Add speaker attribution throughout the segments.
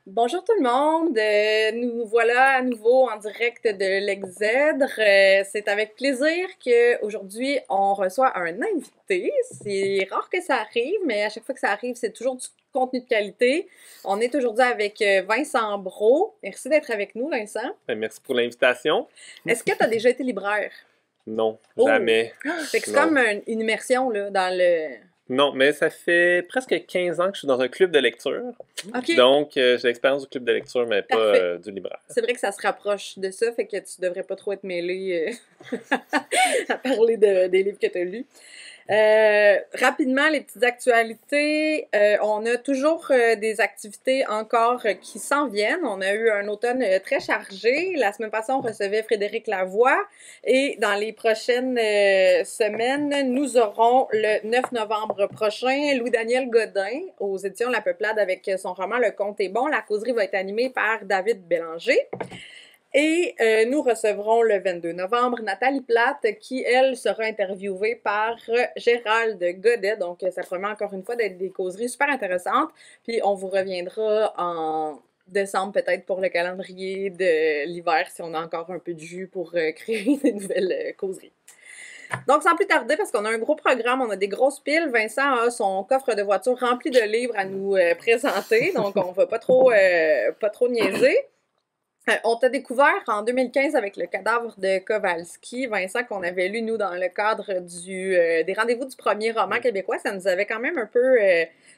Speaker 1: Bonjour tout le monde, nous voilà à nouveau en direct de l'Exèdre. C'est avec plaisir qu'aujourd'hui on reçoit un invité. C'est rare que ça arrive, mais à chaque fois que ça arrive, c'est toujours du contenu de qualité. On est aujourd'hui avec Vincent Brault. Merci d'être avec nous, Vincent.
Speaker 2: Merci pour l'invitation.
Speaker 1: Est-ce que tu as déjà été libraire?
Speaker 2: Non,
Speaker 1: Oh!
Speaker 2: jamais.
Speaker 1: Fait que c'est
Speaker 2: Non.
Speaker 1: comme une immersion là, dans le...
Speaker 2: Non, mais ça fait presque 15 ans que je suis dans un club de lecture.
Speaker 1: OK,
Speaker 2: Donc, j'ai l'expérience du club de lecture, mais pas
Speaker 1: parfait.
Speaker 2: du libraire.
Speaker 1: C'est vrai que ça se rapproche de ça, fait que tu devrais pas trop être mêlé à parler des livres que tu as lus. Rapidement, les petites actualités. On a toujours des activités encore qui s'en viennent. On a eu un automne très chargé. La semaine passée, on recevait Frédéric Lavoie. Et dans les prochaines semaines, nous aurons le 9 novembre prochain Louis-Daniel Godin aux éditions La Peuplade avec son roman Le Conte est bon. La causerie va être animée par David Bélanger. Et nous recevrons le 22 novembre Nathalie Plate qui, elle, sera interviewée par Gérald Godet. Donc, ça promet encore une fois d'être des causeries super intéressantes. Puis, on vous reviendra en décembre peut-être pour le calendrier de l'hiver si on a encore un peu de jus pour créer des nouvelles causeries. Donc, sans plus tarder, parce qu'on a un gros programme, on a des grosses piles, Vincent a son coffre de voiture rempli de livres à nous présenter. Donc, on va pas trop niaiser. On t'a découvert en 2015 avec le cadavre de Kowalski, Vincent, qu'on avait lu, nous, dans le cadre des rendez-vous du premier roman québécois. Ça nous avait quand même un peu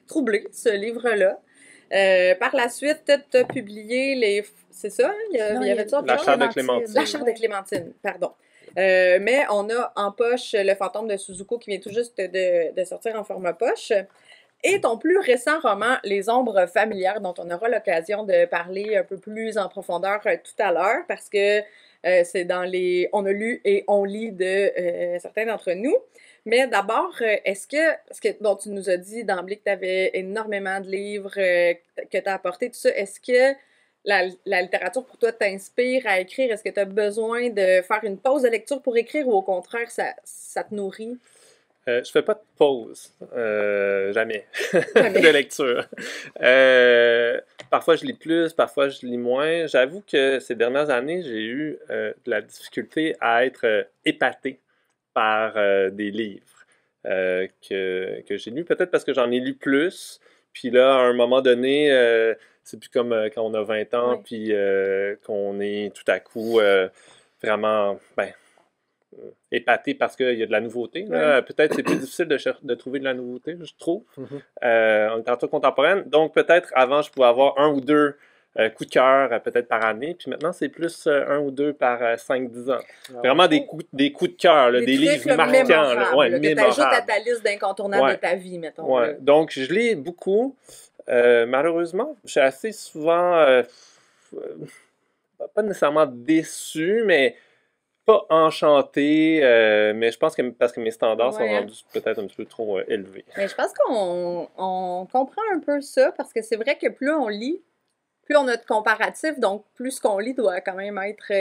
Speaker 1: troublé, ce livre-là. Par la suite, tu as publié les... C'est ça? Hein? Il y avait ça?
Speaker 2: La chair de Clémentine.
Speaker 1: La chair de Clémentine, pardon. Mais on a en poche Le fantôme de Suzuko qui vient tout juste de sortir en format poche. Et ton plus récent roman, Les ombres familières, dont on aura l'occasion de parler un peu plus en profondeur tout à l'heure, parce que c'est dans les... On a lu et on lit de certains d'entre nous. Mais d'abord, parce que bon, tu nous as dit d'emblée que tu avais énormément de livres que tu as apportés, tout ça, est-ce que la littérature pour toi t'inspire à écrire? Est-ce que tu as besoin de faire une pause de lecture pour écrire ou au contraire, ça te nourrit?
Speaker 2: Je fais pas de pause, jamais,
Speaker 1: Jamais.
Speaker 2: de lecture. Parfois je lis plus, parfois je lis moins. J'avoue que ces dernières années, j'ai eu de la difficulté à être épaté par des livres que j'ai lus. Peut-être parce que j'en ai lu plus. Puis là, à un moment donné, c'est plus comme quand on a 20 ans,
Speaker 1: Ouais.
Speaker 2: puis qu'on est tout à coup vraiment épaté parce qu'il y a de la nouveauté. Là. Peut-être c'est plus difficile de trouver de la nouveauté, je trouve, en littérature contemporaine. Donc peut-être avant, je pouvais avoir un ou deux coups de cœur peut-être par année, puis maintenant c'est plus un ou deux par 5-10 ans. Vraiment des coups de cœur, là, des livres
Speaker 1: trucs,
Speaker 2: marquants,
Speaker 1: mémorables,
Speaker 2: ouais,
Speaker 1: là, que tu ajoutes à
Speaker 2: mémorables.
Speaker 1: ta liste d'incontournables
Speaker 2: Ouais,
Speaker 1: de ta vie, mettons.
Speaker 2: ouais.
Speaker 1: Là.
Speaker 2: Donc je lis beaucoup. Malheureusement, je suis assez souvent pas nécessairement déçu, mais pas enchanté, mais je pense que parce que mes standards sont
Speaker 1: Ouais, hein?
Speaker 2: rendus peut-être un petit peu trop élevés.
Speaker 1: Mais je pense qu'on comprend un peu ça, parce que c'est vrai que plus on lit, plus on a de comparatifs, donc plus ce qu'on lit doit quand même être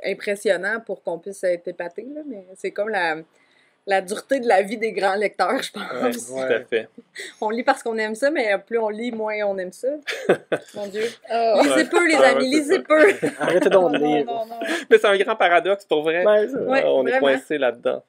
Speaker 1: impressionnant pour qu'on puisse être épaté, là, mais c'est comme la dureté de la vie des grands lecteurs, je
Speaker 2: Ouais,
Speaker 1: pense.
Speaker 2: tout à fait.
Speaker 1: On lit parce qu'on aime ça, mais plus on lit, moins on aime ça. Mon Dieu.
Speaker 3: Oh.
Speaker 1: Lisez peu, les
Speaker 2: Ouais,
Speaker 1: amis,
Speaker 2: ouais, c'est
Speaker 1: lisez
Speaker 2: ça.
Speaker 1: peu.
Speaker 3: Arrêtez donc de
Speaker 1: Non,
Speaker 3: lire.
Speaker 1: non, non.
Speaker 2: Mais c'est un grand paradoxe pour vrai.
Speaker 3: Ouais, ça.
Speaker 1: Ouais,
Speaker 2: On est
Speaker 1: vraiment.
Speaker 2: coincé là-dedans.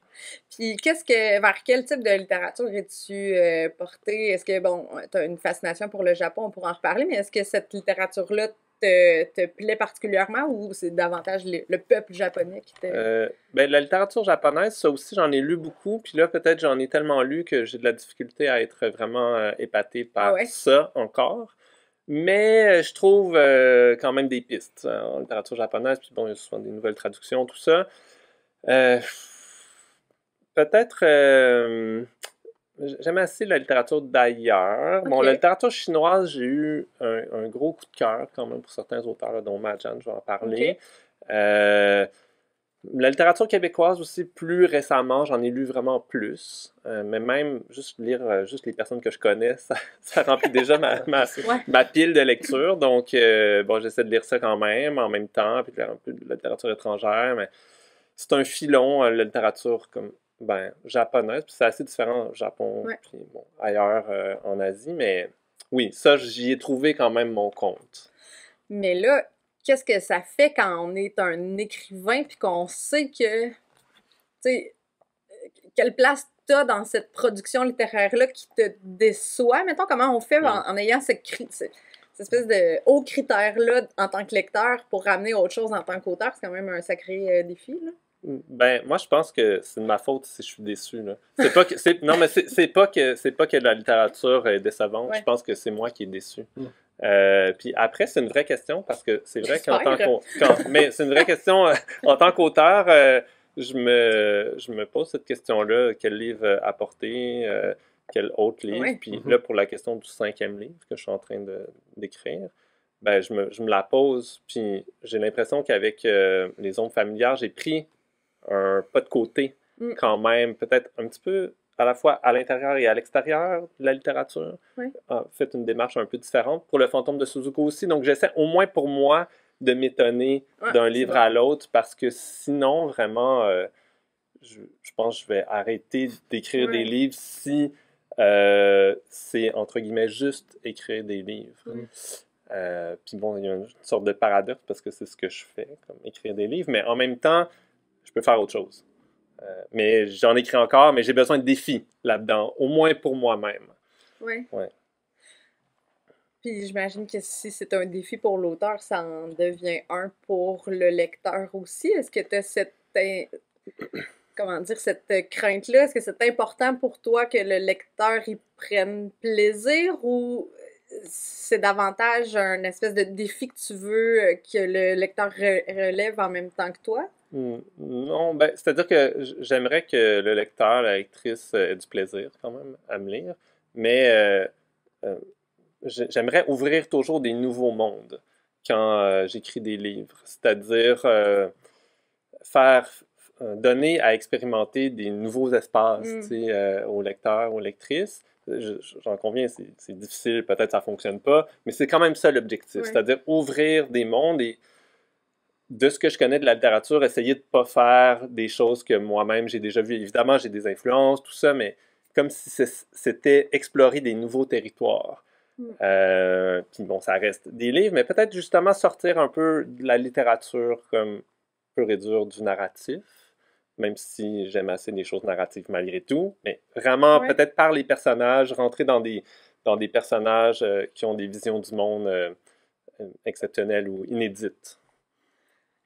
Speaker 1: Puis, vers quel type de littérature es-tu porté? Est-ce que, bon, tu as une fascination pour le Japon, on pourra en reparler, mais est-ce que cette littérature-là te plaît particulièrement ou c'est davantage le peuple japonais qui te...
Speaker 2: Ben, la littérature japonaise, ça aussi, j'en ai lu beaucoup. Puis là, peut-être j'en ai tellement lu que j'ai de la difficulté à être vraiment épaté
Speaker 1: Ah
Speaker 2: par
Speaker 1: ouais?
Speaker 2: ça encore. Mais je trouve quand même des pistes en littérature japonaise. Puis bon, il y a souvent des nouvelles traductions, tout ça. Euh, Peut-être j'aime assez la littérature d'ailleurs. Bon, la
Speaker 1: OK.
Speaker 2: littérature chinoise, j'ai eu un gros coup de cœur quand même pour certains auteurs, là, dont Majan, je vais en parler.
Speaker 1: OK.
Speaker 2: Euh, la littérature québécoise aussi, plus récemment, j'en ai lu vraiment plus. Mais même, juste lire juste les personnes que je connais, ça remplit déjà
Speaker 1: Ouais.
Speaker 2: ma pile de lecture. Donc, bon, j'essaie de lire ça quand même, en même temps, puis de lire un peu de la littérature étrangère. Mais c'est un filon, la littérature comme japonaise. Puis c'est assez différent au Japon,
Speaker 1: Ouais.
Speaker 2: puis bon, ailleurs en Asie. Mais Oui, ça, j'y ai trouvé quand même mon compte.
Speaker 1: Mais là, qu'est-ce que ça fait quand on est un écrivain puis qu'on sait que, tu sais, quelle place t'as dans cette production littéraire-là qui te déçoit? Mettons, comment on fait en ayant cette espèce de haut critère-là en tant que lecteur pour ramener autre chose en tant qu'auteur? C'est quand même un sacré défi, là.
Speaker 2: Ben, moi, je pense que c'est de ma faute si je suis déçu, là. C'est pas que, non, mais c'est pas que la littérature est décevante.
Speaker 1: Ouais.
Speaker 2: Je pense que c'est moi qui est déçu. Puis après, c'est une vraie question parce que c'est vrai
Speaker 1: J'espère.
Speaker 2: mais c'est une vraie question en tant qu'auteur. Je me pose cette question-là, quel livre apporter, quel autre livre.
Speaker 1: Ouais.
Speaker 2: Puis là, pour la question du 5e livre que je suis en train d'écrire, ben, je me la pose. Puis j'ai l'impression qu'avec les ombres familières, j'ai pris un pas de côté quand même, peut-être un petit peu à la fois à l'intérieur et à l'extérieur de la littérature.
Speaker 1: Oui.
Speaker 2: Fait une démarche un peu différente pour le fantôme de Suzuko aussi. Donc j'essaie au moins pour moi de m'étonner d'un livre à l'autre parce que sinon, vraiment, je pense que je vais arrêter d'écrire des livres si c'est, entre guillemets, juste écrire des livres. Puis bon, il y a une sorte de paradoxe parce que c'est ce que je fais, comme écrire des livres, mais en même temps, je peux faire autre chose. Mais j'en écris encore, mais j'ai besoin de défis là-dedans, au moins pour moi-même.
Speaker 1: Oui.
Speaker 2: Ouais.
Speaker 1: Puis j'imagine que si c'est un défi pour l'auteur, ça en devient un pour le lecteur aussi. Est-ce que tu as cette, comment dire, cette crainte-là? Est-ce que c'est important pour toi que le lecteur y prenne plaisir ou c'est davantage un espèce de défi que tu veux que le lecteur relève en même temps que toi?
Speaker 2: Non, ben, c'est-à-dire que j'aimerais que le lecteur, la lectrice ait du plaisir quand même à me lire, mais j'aimerais ouvrir toujours des nouveaux mondes quand j'écris des livres, c'est-à-dire donner à expérimenter des nouveaux espaces aux lecteurs, aux lectrices. J'en conviens, c'est difficile, peut-être ça fonctionne pas, mais c'est quand même ça l'objectif, c'est-à-dire ouvrir des mondes et de ce que je connais de la littérature, essayer de ne pas faire des choses que moi-même j'ai déjà vues. Évidemment, j'ai des influences, tout ça, mais comme si c'était explorer des nouveaux territoires. Puis bon, ça reste des livres, mais peut-être justement sortir un peu de la littérature comme pure et dure du narratif, même si j'aime assez les choses narratives malgré tout, mais vraiment peut-être par les personnages, rentrer dans des personnages qui ont des visions du monde exceptionnelles ou inédites.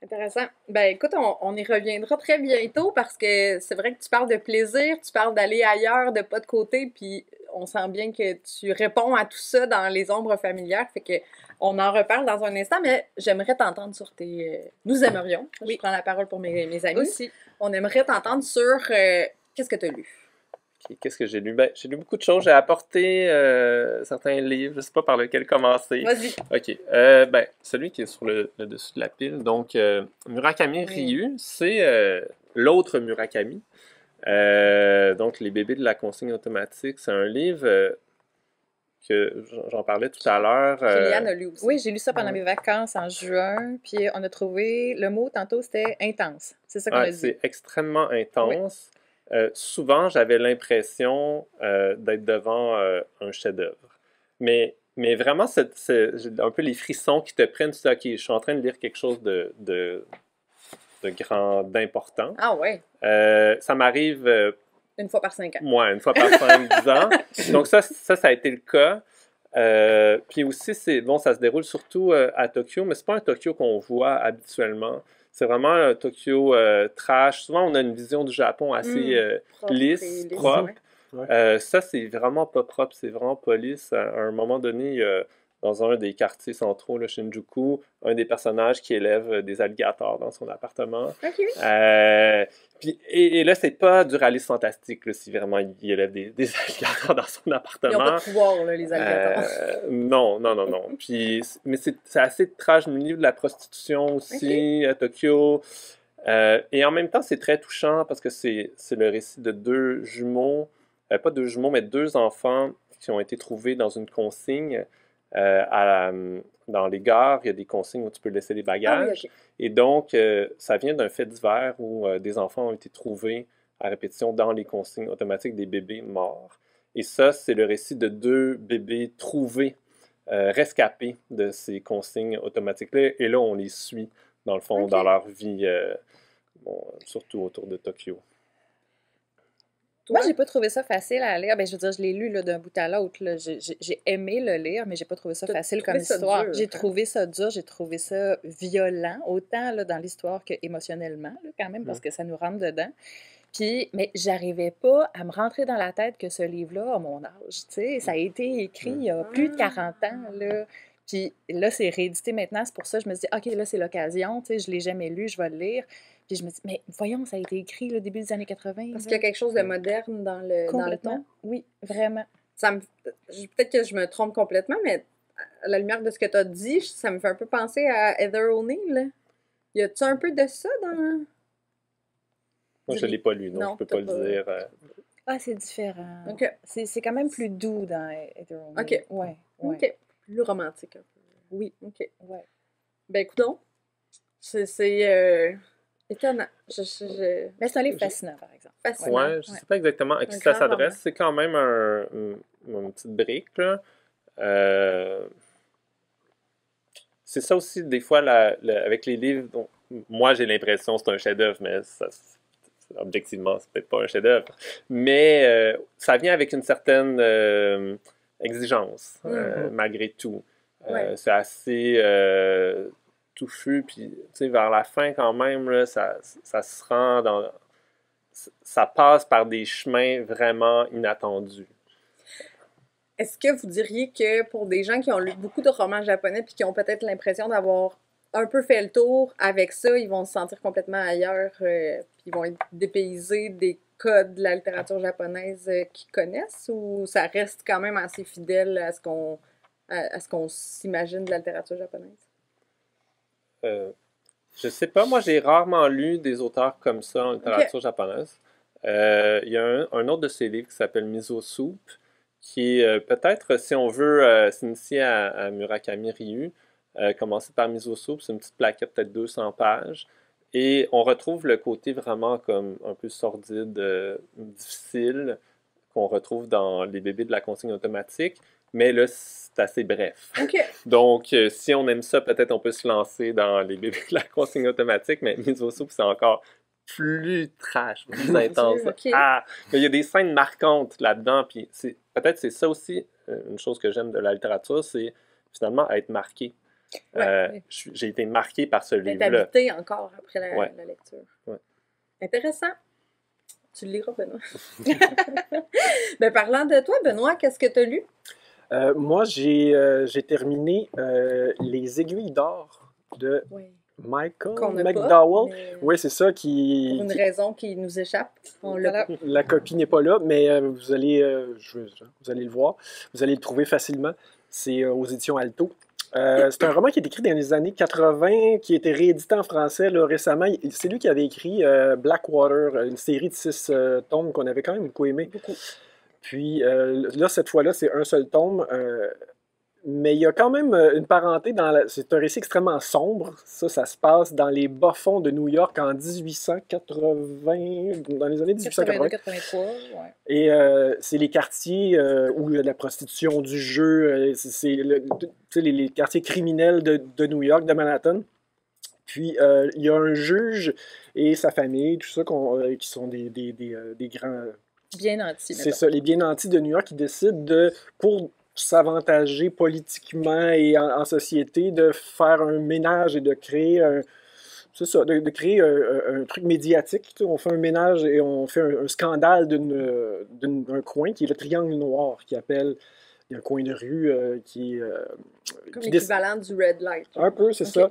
Speaker 1: Intéressant. Ben écoute, on y reviendra très bientôt parce que c'est vrai que tu parles de plaisir, tu parles d'aller ailleurs, de pas de côté, puis on sent bien que tu réponds à tout ça dans les ombres familières, fait que on en reparle dans un instant, mais j'aimerais t'entendre sur tes... Nous aimerions, je prends la parole pour mes amis.
Speaker 3: Aussi.
Speaker 1: On aimerait t'entendre sur qu'est-ce que tu as lu?
Speaker 2: Okay, qu'est-ce que j'ai lu? Ben, j'ai lu beaucoup de choses. J'ai apporté certains livres. Je ne sais pas par lequel commencer.
Speaker 1: Vas-y.
Speaker 2: OK. Ben, celui qui est sur le dessus de la pile. Donc, Murakami Ryu, c'est l'autre Murakami. Donc, Les bébés de la consigne automatique. C'est un livre que j'en parlais tout à l'heure.
Speaker 1: Juliane a lu aussi.
Speaker 3: Oui, j'ai lu ça pendant mes vacances en juin. Puis on a trouvé le mot tantôt, c'était intense. C'est ça qu'on a dit.
Speaker 2: C'est extrêmement intense. Souvent, j'avais l'impression d'être devant un chef-d'œuvre. Mais vraiment, c'est un peu les frissons qui te prennent. Tu dis, OK, je suis en train de lire quelque chose de grand, d'important.
Speaker 1: Ah ouais?
Speaker 2: Ça m'arrive...
Speaker 1: une fois par 5 ans.
Speaker 2: Moi, une fois par 5-10 ans. Donc ça a été le cas. Puis aussi, ça se déroule surtout à Tokyo, mais c'est pas un Tokyo qu'on voit habituellement. C'est vraiment un Tokyo trash. Souvent, on a une vision du Japon assez lisse, propre. Ouais. Ça, c'est vraiment pas propre, c'est vraiment pas lisse. À un moment donné, dans un des quartiers centraux, le Shinjuku, un des personnages qui élève des alligators dans son appartement.
Speaker 1: Okay.
Speaker 2: Et là, c'est pas du réalisme fantastique, là, si vraiment il élève des alligators dans son appartement. Ils
Speaker 1: n'ont pas de pouvoir, là, les alligators.
Speaker 2: Non. Mais c'est assez trash, au milieu de la prostitution aussi, à Tokyo. Et en même temps, c'est très touchant parce que c'est le récit de deux jumeaux, pas deux jumeaux, mais deux enfants qui ont été trouvés dans une consigne. Dans les gares, il y a des consignes où tu peux laisser des bagages.
Speaker 1: Ah oui, okay.
Speaker 2: Et donc, ça vient d'un fait divers où des enfants ont été trouvés à répétition dans les consignes automatiques des bébés morts. Et ça, c'est le récit de 2 bébés trouvés, rescapés de ces consignes automatiques-là. Et là, on les suit, dans le fond, dans leur vie, surtout autour de Tokyo.
Speaker 3: Moi, j'ai pas trouvé ça facile à lire. Ben, je veux dire, je l'ai lu d'un bout à l'autre. J'ai aimé le lire, mais j'ai pas trouvé ça facile comme histoire. J'ai trouvé ça dur, j'ai trouvé ça violent, autant là, dans l'histoire que émotionnellement, là, quand même, parce que ça nous rentre dedans. Puis, mais j'arrivais pas à me rentrer dans la tête que ce livre-là a mon âge. Tu sais, ça a été écrit il y a plus de 40 ans, là. Puis là, c'est réédité maintenant. C'est pour ça que je me dis, OK, là, c'est l'occasion. Tu sais, je l'ai jamais lu, je vais le lire. Puis je me dis, mais voyons, ça a été écrit le début des années 80.
Speaker 1: Parce qu'il y a quelque chose de moderne dans le ton.
Speaker 3: Oui, vraiment.
Speaker 1: Peut-être que je me trompe complètement, mais à la lumière de ce que tu as dit, ça me fait un peu penser à Heather O'Neill. Y a-tu un peu de ça dans...
Speaker 2: Moi, je ne l'ai pas lu, donc je peux pas le dire.
Speaker 3: Ah, c'est différent.
Speaker 1: Okay.
Speaker 3: C'est quand même plus doux dans Heather O'Neill.
Speaker 1: OK.
Speaker 3: Ouais.
Speaker 1: OK. Plus romantique un peu.
Speaker 3: Oui.
Speaker 1: OK.
Speaker 3: Ouais.
Speaker 1: Ben, écoute, c'est étonnant.
Speaker 3: Mais c'est un livre fascinant, par exemple.
Speaker 2: Fascinant. Ouais, je ne sais pas exactement à qui ça s'adresse. C'est quand même une petite brique, là. C'est ça aussi, des fois, avec les livres, donc, moi, j'ai l'impression que c'est un chef-d'œuvre, mais objectivement, c'est peut-être pas un chef-d'œuvre. Mais ça vient avec une certaine exigence, malgré tout. C'est assez touffu, puis tu sais, vers la fin, quand même, là, ça se rend dans... Ça passe par des chemins vraiment inattendus.
Speaker 1: Est-ce que vous diriez que pour des gens qui ont lu beaucoup de romans japonais puis qui ont peut-être l'impression d'avoir un peu fait le tour, avec ça, ils vont se sentir complètement ailleurs puis ils vont être dépaysés des codes de la littérature japonaise qu'ils connaissent, ou ça reste quand même assez fidèle à ce qu'on s'imagine de la littérature japonaise?
Speaker 2: Je sais pas, moi j'ai rarement lu des auteurs comme ça en littérature japonaise. Il y a un autre de ses livres qui s'appelle Miso Soup, qui est peut-être, si on veut s'initier à Murakami Ryu, commencer par Miso Soup, c'est une petite plaquette, peut-être 200 pages, et on retrouve le côté vraiment comme un peu sordide, difficile, qu'on retrouve dans Les bébés de la consigne automatique, mais là, c'est assez bref.
Speaker 1: Okay.
Speaker 2: Donc, si on aime ça, peut-être on peut se lancer dans Les bébés de la consigne automatique, mais Miso Soup, c'est encore plus trash, plus intense.
Speaker 1: Okay.
Speaker 2: Ah, mais il y a des scènes marquantes là-dedans, puis peut-être c'est ça aussi, une chose que j'aime de la littérature, c'est finalement être marqué. J'ai été marqué par ce livre-là.
Speaker 1: D'être habité encore après la lecture.
Speaker 2: Ouais.
Speaker 1: Intéressant. Tu le liras, Benoît. Ben, parlant de toi, Benoît, qu'est-ce que tu as lu?
Speaker 4: Moi, j'ai terminé Les Aiguilles d'or de Michael McDowell. Oui, c'est ça qui...
Speaker 1: Pour une raison qui nous échappe.
Speaker 4: La copie n'est pas là, mais vous allez le voir. Vous allez le trouver facilement. C'est aux éditions Alto. C'est un roman qui est écrit dans les années 80, qui a été réédité en français là, récemment. C'est lui qui avait écrit Blackwater, une série de 6 tomes qu'on avait quand même beaucoup aimé. Puis là, cette fois-là, c'est un seul tome. Mais il y a quand même une parenté c'est un récit extrêmement sombre. Ça se passe dans les bas-fonds de New York en 1880, dans les années 1880.
Speaker 3: 83, ouais.
Speaker 4: Et c'est les quartiers où il y a de la prostitution, du jeu, c'est les quartiers criminels de New York, de Manhattan. Puis il y a un juge et sa famille, tout ça, qui sont des grands...
Speaker 3: Bien nantis.
Speaker 4: C'est ça, les bien nantis de New York qui décident pour s'avantager politiquement et en société, de faire un ménage et de créer un truc médiatique. On fait un ménage et on fait un scandale d'un coin qui est le Triangle Noir, qui appelle... Il y a un coin de rue qui est...
Speaker 1: comme l'équivalent du Red Light.
Speaker 4: Un peu, c'est ça.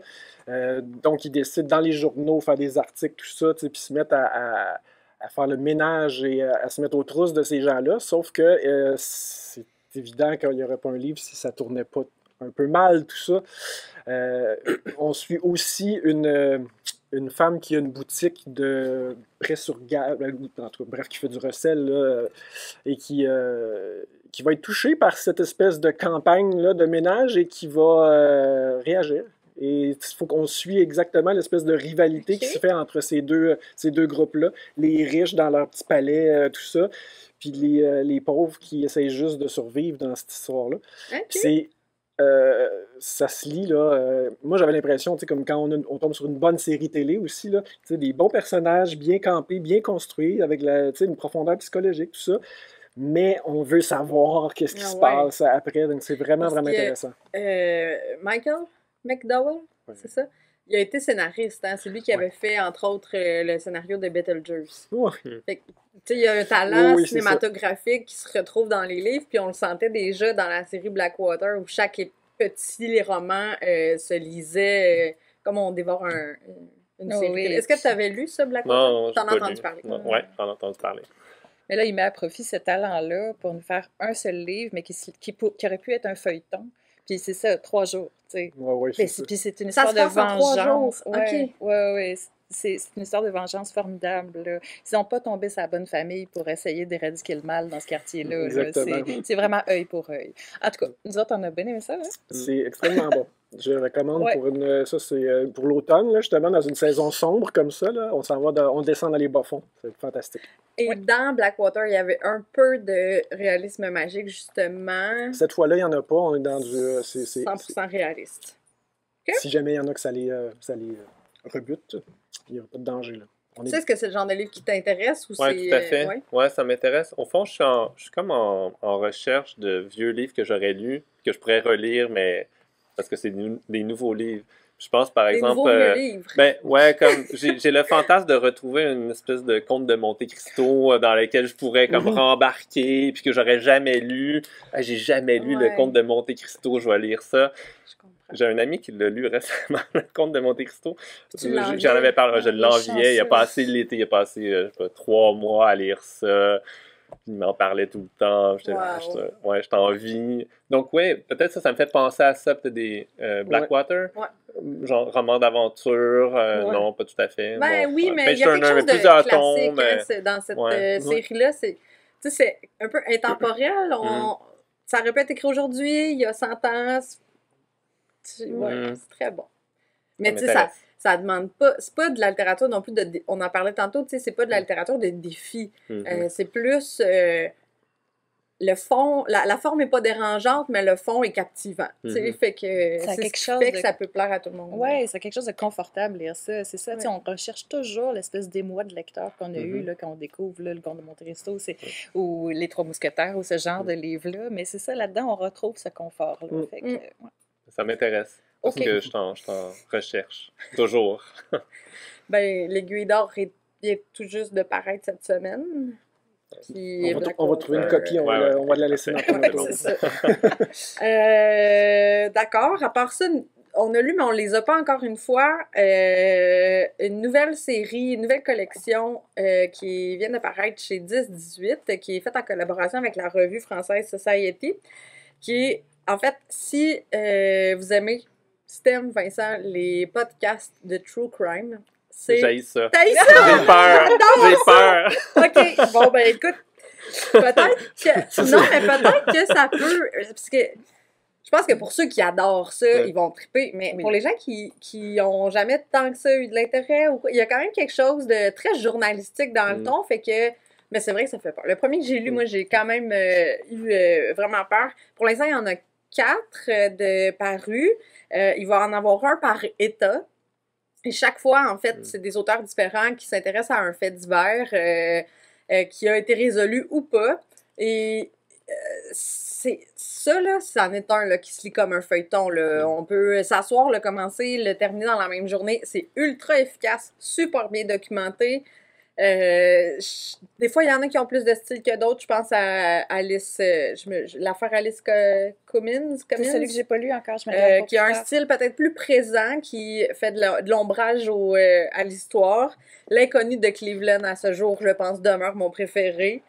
Speaker 4: Donc, ils décident dans les journaux, faire des articles, tout ça, puis se mettre à faire le ménage et à se mettre aux trousses de ces gens-là. Sauf que c'est évident qu'il n'y aurait pas un livre si ça ne tournait pas un peu mal, tout ça. On suit aussi une femme qui a une boutique de prêt-sur-gaz, bref, qui fait du recel, là, et qui va être touchée par cette espèce de campagne là, de ménage et qui va réagir Et il faut qu'on suit exactement l'espèce de rivalité qui se fait entre ces deux groupes-là. Les riches dans leur petit palais, tout ça, puis les pauvres qui essayent juste de survivre dans cette histoire-là. C'est... ça se lit, là. Moi, j'avais l'impression, comme quand on tombe sur une bonne série télé aussi, là, des bons personnages bien campés, bien construits, avec une profondeur psychologique, tout ça. Mais on veut savoir qu'est-ce qui se passe après. Donc, c'est vraiment intéressant.
Speaker 1: Michael McDowell, c'est ça? Il a été scénariste, hein? C'est lui qui avait fait, entre autres, le scénario de Beetlejuice. Fait que, il y a un talent cinématographique qui se retrouve dans les livres, puis on le sentait déjà dans la série Blackwater, où chaque petit roman se lisait comme on dévore une série. Est-ce que tu avais lu ça, Blackwater?
Speaker 2: Non,
Speaker 1: t'en as entendu parler?
Speaker 2: Oui, j'en ai entendu parler.
Speaker 3: Mais là, il met à profit ce talent-là pour nous faire un seul livre, mais qui aurait pu être un feuilleton. Puis c'est ça, 3 jours, tu sais. Puis c'est une histoire de vengeance. Oui. C'est une histoire de vengeance formidable. Là. Ils n'ont pas tombé sa bonne famille pour essayer d'éradiquer le mal dans ce quartier-là. C'est vraiment œil pour œil. En tout cas, nous autres, on a bien aimé ça. Hein?
Speaker 4: C'est extrêmement bon. Je recommande pour l'automne, justement, dans une saison sombre comme ça. Là, on descend dans les bas-fonds. C'est fantastique.
Speaker 1: Et dans Blackwater, il y avait un peu de réalisme magique, justement.
Speaker 4: Cette fois-là, il n'y en a pas. On est dans du...
Speaker 1: 100% réaliste.
Speaker 4: Okay. Si jamais il y en a que ça les rebute, il n'y a pas de danger. Là.
Speaker 1: Tu sais, est-ce que c'est le genre de livre qui t'intéresse ou
Speaker 2: Oui, tout à fait. Oui, ça m'intéresse. Au fond, je suis comme en recherche de vieux livres que j'aurais lus, que je pourrais relire, mais parce que c'est des nouveaux livres. Je pense, par exemple...
Speaker 1: livres.
Speaker 2: Comme j'ai le fantasme de retrouver une espèce de conte de Monte Cristo dans lequel je pourrais comme rembarquer, puis que j'aurais jamais lu. J'ai jamais lu le conte de Monte Cristo, je vais lire ça. J'ai un ami qui l'a lu récemment, le conte de Monte Cristo. J'en avais parlé, je l'enviais. Il a passé l'été, il a passé, je sais pas, 3 mois à lire ça. Il m'en parlait tout le temps. J'étais en vie. Donc, peut-être ça me fait penser à ça, peut-être des Blackwater. Genre roman d'aventure. Non, pas tout à fait.
Speaker 1: Mais il y a quelque chose de classique dans cette série-là. C'est un peu intemporel. Ça aurait pu être écrit aujourd'hui, il y a 100 ans. C'est très bon. Mais tu sais, ça demande pas... C'est pas de la littérature non plus on en parlait tantôt, tu sais, c'est pas de la littérature de défi. C'est plus... le fond... La forme est pas dérangeante, mais le fond est captivant. Tu sais, fait que... que ça peut plaire à tout le monde.
Speaker 3: Oui, c'est quelque chose de confortable lire ça. C'est ça, tu sais, on recherche toujours l'espèce d'émoi de lecteur qu'on a eu là, quand on découvre là, le Comte de Monte Cristo ou Les Trois Mousquetaires ou ce genre de livre-là. Mais c'est ça, là-dedans, on retrouve ce confort-là. Fait que,
Speaker 2: ça m'intéresse. Parce que je t'en recherche. Toujours.
Speaker 1: L'Aiguille d'or vient tout juste de paraître cette semaine. Puis
Speaker 4: on va trouver une copie, on va la laisser dans ton auto.
Speaker 1: C'est ça. D'accord. À part ça, on a lu, mais on ne les a pas encore une fois, une nouvelle série, une nouvelle collection qui vient de paraître chez 10-18, qui est faite en collaboration avec la revue française Society, qui est, en fait, si vous aimez, Vincent, les podcasts de True Crime,
Speaker 2: J'haïs ça.
Speaker 1: T'haïs ça?
Speaker 2: J'ai peur. J'ai peur.
Speaker 1: OK. Bon, écoute, peut-être que... Non, mais peut-être que ça peut... Parce que je pense que pour ceux qui adorent ça, ils vont triper. Mais pour les gens qui ont jamais tant que ça eu de l'intérêt, il y a quand même quelque chose de très journalistique dans le ton, fait que... Mais c'est vrai que ça fait peur. Le premier que j'ai lu, moi, j'ai quand même eu vraiment peur. Pour l'instant, il y en a 4 de parus. Il va en avoir un par État. Et chaque fois, en fait, c'est des auteurs différents qui s'intéressent à un fait divers qui a été résolu ou pas. Et c'est ça, là, c'en est un là, qui se lit comme un feuilleton. Là. On peut s'asseoir, le commencer, le terminer dans la même journée. C'est ultra efficace, super bien documenté. Des fois, il y en a qui ont plus de style que d'autres. Je pense à Alice, l'affaire Alice Cummins.
Speaker 3: C'est celui que j'ai pas lu encore.
Speaker 1: Qui a un style peut-être plus présent, qui fait de l'ombrage à l'histoire. L'Inconnu de Cleveland, à ce jour, je pense, demeure mon préféré.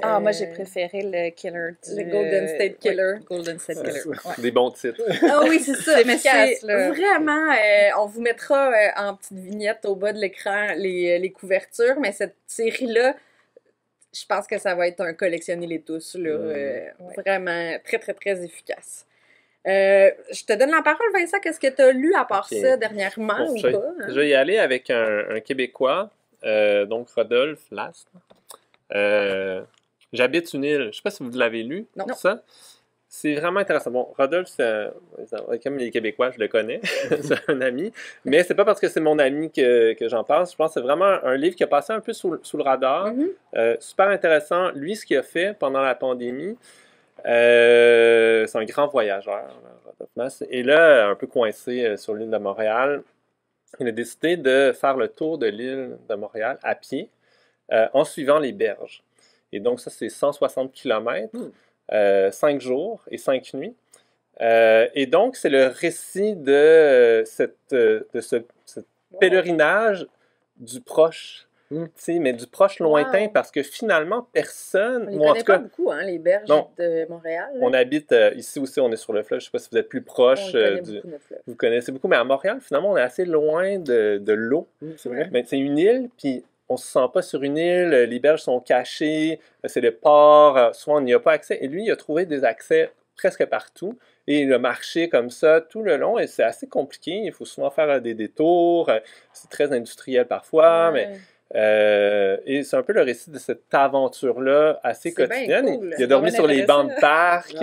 Speaker 3: Moi, j'ai préféré le Killer.
Speaker 1: Le Golden State Killer.
Speaker 3: Golden State Killer.
Speaker 2: Des bons titres.
Speaker 1: Ah oui, c'est ça. Mais c'est vraiment... on vous mettra en petite vignette au bas de l'écran les couvertures, mais cette série-là, je pense que ça va être un collectionnez-les tous. Là, vraiment très, très, très efficace. Je te donne la parole, Vincent. Qu'est-ce que tu as lu à part ça dernièrement
Speaker 2: Bon,
Speaker 1: ou
Speaker 2: je
Speaker 1: pas?
Speaker 2: je vais y aller avec un Québécois, donc Rodolphe Last. J'habite une île. Je ne sais pas si vous l'avez lu,
Speaker 1: Non.
Speaker 2: ça. C'est vraiment intéressant. Bon, Rodolphe, comme les Québécois, je le connais. C'est un ami. Mais c'est pas parce que c'est mon ami que j'en parle. Je pense que c'est vraiment un livre qui a passé un peu sous le radar. Super intéressant. Lui, ce qu'il a fait pendant la pandémie, c'est un grand voyageur, Rodolphe Last. Et là, un peu coincé sur l'île de Montréal, il a décidé de faire le tour de l'île de Montréal à pied en suivant les berges. Et donc, ça, c'est 160 km, 5 jours et 5 nuits. Et donc, c'est le récit de ce pèlerinage du proche, mais du proche lointain, parce que finalement, personne...
Speaker 1: On ne connaît pas beaucoup, hein, les berges de Montréal. Là.
Speaker 2: On habite ici aussi, on est sur le fleuve. Je ne sais pas si vous êtes plus proche vous connaissez beaucoup, mais à Montréal, finalement, on est assez loin de l'eau.
Speaker 4: C'est vrai.
Speaker 2: Mais c'est une île, puis on ne se sent pas sur une île, les berges sont cachées, c'est le port, souvent on n'y a pas accès. Et lui, il a trouvé des accès presque partout. Et il a marché comme ça tout le long, et c'est assez compliqué. Il faut souvent faire des détours. C'est très industriel parfois, mais... et c'est un peu le récit de cette aventure-là assez quotidienne.
Speaker 1: Cool.
Speaker 2: Il a dormi sur les bancs de parc.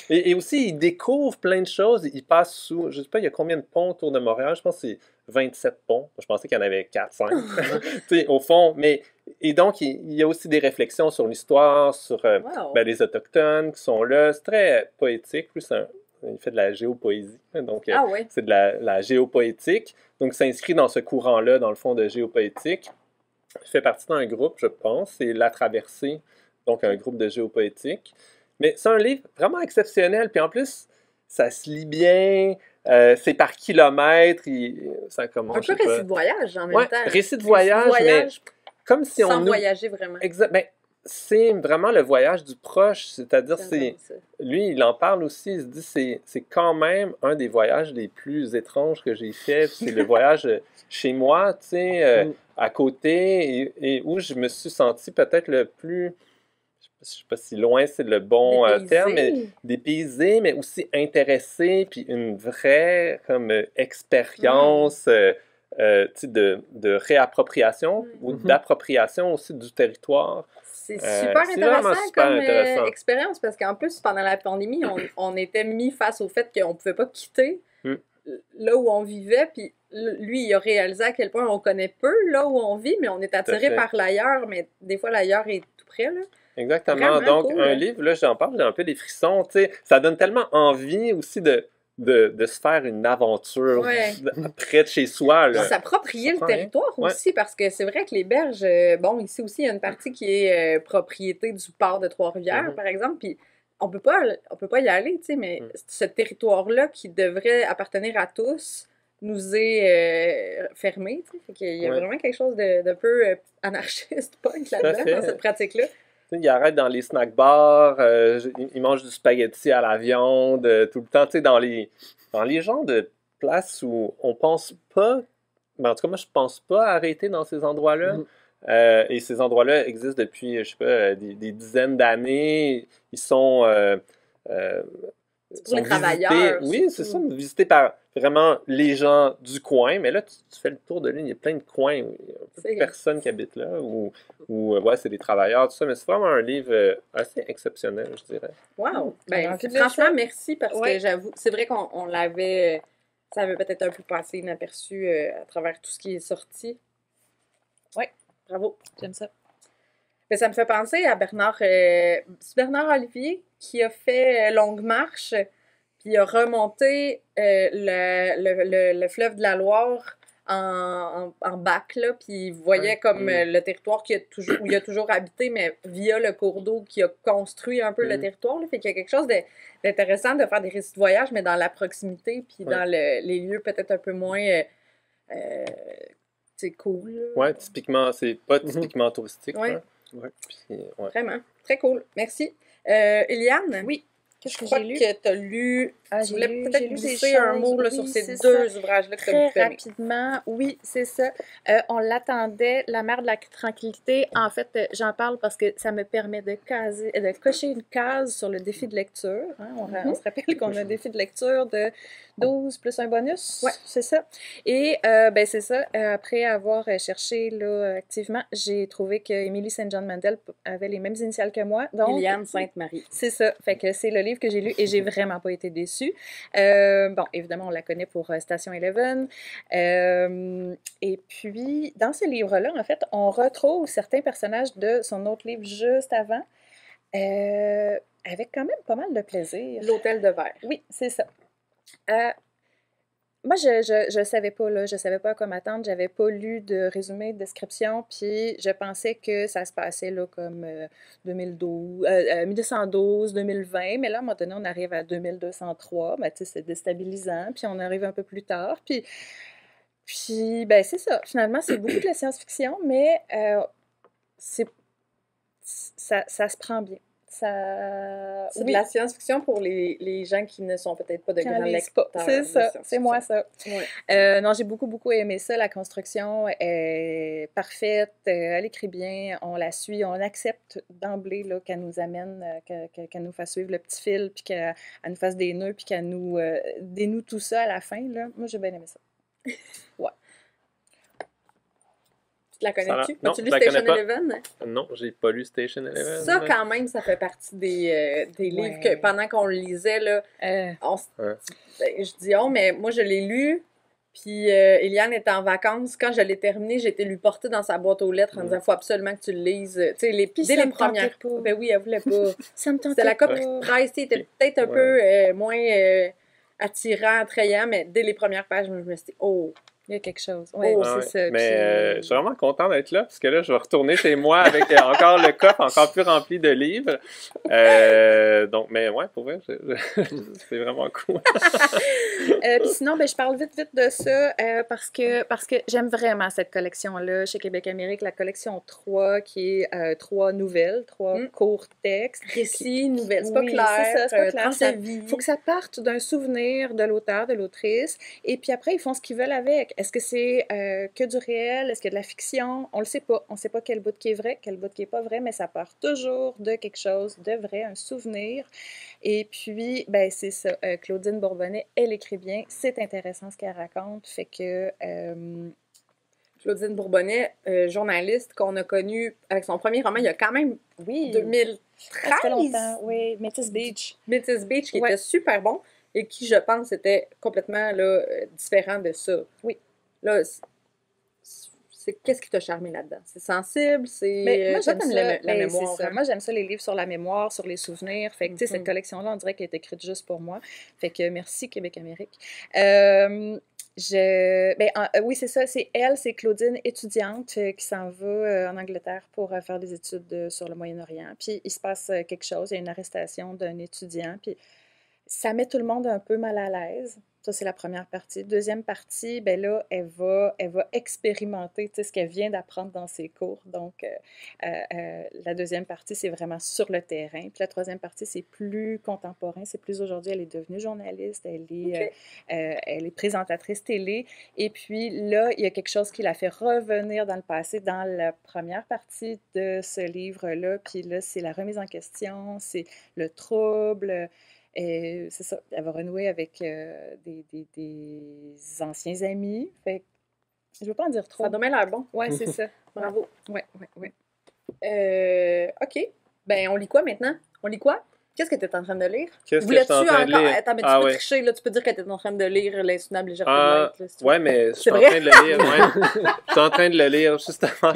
Speaker 2: Et aussi, il découvre plein de choses. Il passe sous, je ne sais pas, il y a combien de ponts autour de Montréal? Je pense que c'est 27 ponts. Je pensais qu'il y en avait 4, 5. Au fond. Mais, et donc, il y a aussi des réflexions sur l'histoire, sur les Autochtones qui sont là. C'est très poétique. Plus il fait de la géopoésie. Donc, c'est de la géopoétique. Donc, ça s'inscrit dans ce courant-là, dans le fond, de géopoétique. Il fait partie d'un groupe, je pense, c'est La Traversée, donc un groupe de géopoétique. Mais c'est un livre vraiment exceptionnel, puis en plus, ça se lit bien, c'est par kilomètre, ça commence...
Speaker 1: Un peu récit de voyage en même temps.
Speaker 2: Récit de voyage, mais comme si
Speaker 1: sans voyager vraiment.
Speaker 2: Exact, c'est vraiment le voyage du proche, c'est-à-dire, lui, il en parle aussi, il se dit, c'est quand même un des voyages les plus étranges que j'ai fait, c'est le voyage chez moi, tu sais, à côté, et où je me suis senti peut-être le plus, je sais pas si loin c'est le bon terme, mais dépaysé, mais aussi intéressé, puis une vraie comme expérience de réappropriation ou d'appropriation aussi du territoire.
Speaker 1: C'est super intéressant comme expérience parce qu'en plus, pendant la pandémie, on était mis face au fait qu'on ne pouvait pas quitter là où on vivait. Puis lui, il a réalisé à quel point on connaît peu là où on vit, mais on est attiré par l'ailleurs, mais des fois, l'ailleurs est tout près. Là.
Speaker 2: Exactement.
Speaker 1: Vraiment
Speaker 2: donc,
Speaker 1: cool,
Speaker 2: un livre, là, j'en parle, j'ai un peu des frissons. Ça donne tellement envie aussi de se faire une aventure près de chez soi.
Speaker 1: S'approprier le territoire aussi, parce que c'est vrai que les berges, ici aussi, il y a une partie qui est propriété du port de Trois-Rivières, par exemple, puis on peut pas y aller, tu sais, mais ce territoire-là qui devrait appartenir à tous nous est fermé, tu sais, fait qu'il y a vraiment quelque chose de peu anarchiste, punk là-dedans, dans cette pratique-là.
Speaker 2: Il arrête dans les snack bars, il mange du spaghetti à la viande tout le temps, tu sais, dans les genres de places où on pense pas, en tout cas moi je pense pas arrêter dans ces endroits-là. Et ces endroits-là existent depuis, je sais pas, des dizaines d'années. Ils sont
Speaker 1: c'est pour les travailleurs.
Speaker 2: Oui, c'est ça, visités par vraiment les gens du coin. Mais là, tu fais le tour de l'île, il y a plein de coins où il n'y a personne qui habite là, ou c'est des travailleurs, tout ça. Mais c'est vraiment un livre assez exceptionnel, je dirais.
Speaker 1: Wow! Franchement, merci, parce que j'avoue, c'est vrai qu'on l'avait, ça avait peut-être un peu passé inaperçu à travers tout ce qui est sorti.
Speaker 3: Oui.
Speaker 1: Bravo.
Speaker 3: J'aime ça.
Speaker 1: Mais ça me fait penser à Bernard Olivier qui a fait Longue Marche, puis il a remonté le fleuve de la Loire en bac, là, puis il voyait comme le territoire où il a toujours habité, mais via le cours d'eau qui a construit un peu le territoire. Là, fait qu'il y a quelque chose d'intéressant de faire des récits de voyage, mais dans la proximité, puis dans les lieux peut-être un peu moins... c'est cool.
Speaker 2: Oui, typiquement, c'est pas typiquement touristique.
Speaker 1: Ouais.
Speaker 2: Puis,
Speaker 1: Vraiment, très cool. Merci. Eliane?
Speaker 3: Oui. Qu'est-ce que
Speaker 1: Je crois
Speaker 3: j'ai lu?
Speaker 1: que tu as lu.
Speaker 3: Ah,
Speaker 1: Je voulais
Speaker 3: j'ai
Speaker 1: peut-être
Speaker 3: lu des
Speaker 1: glisser un mot là,
Speaker 3: choses,
Speaker 1: sur
Speaker 3: oui,
Speaker 1: ces
Speaker 3: c'est
Speaker 1: deux
Speaker 3: ça.
Speaker 1: ouvrages-là que tu as
Speaker 3: Très
Speaker 1: beaucoup aimés.
Speaker 3: rapidement, oui, c'est ça. On l'attendait, La mer de la tranquillité. En fait, j'en parle parce que ça me permet de cocher une case sur le défi de lecture. Hein. On se rappelle qu'on a un défi de lecture de 12 plus un bonus.
Speaker 1: Ouais.
Speaker 3: C'est ça. Et ben c'est ça. Après avoir cherché là, activement, j'ai trouvé que Emily St. John Mandel avait les mêmes initiales que moi. Donc,
Speaker 1: Iliane Sainte-Marie.
Speaker 3: c'est ça. Fait que c'est le livre que j'ai lu et j'ai vraiment pas été déçue. Bon, évidemment, on la connaît pour Station Eleven. Et puis, dans ce livre-là, en fait, on retrouve certains personnages de son autre livre juste avant, avec quand même pas mal de plaisir.
Speaker 1: L'Hôtel de Verre.
Speaker 3: Oui, c'est ça. Moi, je savais pas, là, je savais pas à quoi m'attendre. J'avais pas lu de résumé, de description, puis je pensais que ça se passait là, comme 1212, 2020, mais là, à un moment donné, on arrive à 2203, ben, tu sais, c'est déstabilisant, puis on arrive un peu plus tard, puis ben, c'est ça. Finalement, c'est beaucoup de la science-fiction, mais ça se prend bien.
Speaker 1: C'est de la science-fiction pour les gens qui ne sont peut-être pas de grands lecteurs.
Speaker 3: C'est ça, c'est moi ça.
Speaker 1: Ouais.
Speaker 3: Non, j'ai beaucoup aimé ça. La construction est parfaite, elle écrit bien, on la suit, on accepte d'emblée là, qu'elle nous amène, qu'elle nous fasse suivre le petit fil, puis qu'elle nous fasse des nœuds, puis qu'elle nous dénoue tout ça à la fin. Là. Moi, j'ai bien aimé ça. Ouais.
Speaker 1: Tu la connais-tu?
Speaker 2: Non,
Speaker 1: As-tu lu
Speaker 2: je la
Speaker 1: Station
Speaker 2: connais pas.
Speaker 1: Eleven?
Speaker 2: Non, j'ai pas lu Station Eleven.
Speaker 1: Ça, quand même, ça fait partie des livres que pendant qu'on le lisait, là, je dis « oh », mais moi, je l'ai lu, puis Eliane était en vacances. Quand je l'ai terminé, j'ai été lui porter dans sa boîte aux lettres en disant « faut absolument que tu le lises ». Tu sais, dès les premières... Ben oui, elle voulait pas.
Speaker 3: Ça me tentait
Speaker 1: C'était la
Speaker 3: pas.
Speaker 1: copie de presse, était peut-être un peu moins attirant, attrayant, mais dès les premières pages, je me suis dit « oh ».
Speaker 3: Il y a quelque chose. Oui, c'est ça.
Speaker 2: Mais je suis vraiment content d'être là, parce que là, je vais retourner chez moi avec encore le coffre encore plus rempli de livres. Donc, mais ouais, pour vrai, c'est vraiment cool.
Speaker 3: Puis sinon, ben, je parle vite de ça parce que j'aime vraiment cette collection-là chez Québec Amérique, la collection 3, qui est 3 nouvelles, 3 courts textes.
Speaker 1: Récits, nouvelles. C'est pas clair.
Speaker 3: C'est pas clair.
Speaker 1: Il
Speaker 3: faut que ça parte d'un souvenir de l'auteur, de l'autrice, et puis après, ils font ce qu'ils veulent avec. Est-ce que c'est que du réel? Est-ce qu'il y a de la fiction? On le sait pas. On sait pas quel bout qui est vrai, quel bout qui est pas vrai, mais ça part toujours de quelque chose de vrai, un souvenir. Et puis, ben c'est ça. Claudine Bourbonnais, elle écrit bien. C'est intéressant ce qu'elle raconte. Fait que...
Speaker 1: Claudine Bourbonnais, journaliste qu'on a connue avec son premier roman il y a quand même 2013.
Speaker 3: Ça fait longtemps, oui. Métis Beach.
Speaker 1: Métis Beach, qui était super bon et qui, je pense, était complètement là, différent de ça.
Speaker 3: Oui.
Speaker 1: Là, qu'est-ce qui t'a charmé là-dedans? C'est sensible, c'est...
Speaker 3: Mais moi, j'aime
Speaker 1: la mémoire.
Speaker 3: Moi, j'aime ça, les livres sur la mémoire, sur les souvenirs. Fait que, tu sais, cette collection-là, on dirait qu'elle est écrite juste pour moi. Fait que merci, Québec Amérique. Oui, c'est ça, c'est Claudine, étudiante, qui s'en va en Angleterre pour faire des études sur le Moyen-Orient. Puis il se passe quelque chose, il y a une arrestation d'un étudiant, puis ça met tout le monde un peu mal à l'aise. Ça, c'est la première partie. Deuxième partie, ben là, elle va expérimenter ce qu'elle vient d'apprendre dans ses cours. Donc, la deuxième partie, c'est vraiment sur le terrain. Puis la troisième partie, c'est plus contemporain. C'est plus aujourd'hui. Elle est devenue journaliste. Elle est présentatrice télé. Et puis là, il y a quelque chose qui la fait revenir dans le passé, dans la première partie de ce livre-là. Puis là, c'est la remise en question, c'est le trouble. Et c'est ça, elle va renouer avec des anciens amis. Fait que, je ne veux pas en dire trop.
Speaker 1: Ça doit bien l'air bon.
Speaker 3: Oui, c'est ça.
Speaker 1: Bravo.
Speaker 3: Oui.
Speaker 1: OK. Ben, on lit quoi maintenant? On lit quoi? Qu'est-ce que tu es en train de lire?
Speaker 2: Qu'est-ce que je suis en train de lire?
Speaker 1: Attends, mais tu peux tricher, là. Tu peux dire que tu es en train de lire L'insoutenable légèreté de l'être. Si
Speaker 2: ouais, mais je suis en train de le lire. Ouais. Je suis en train de le lire, justement.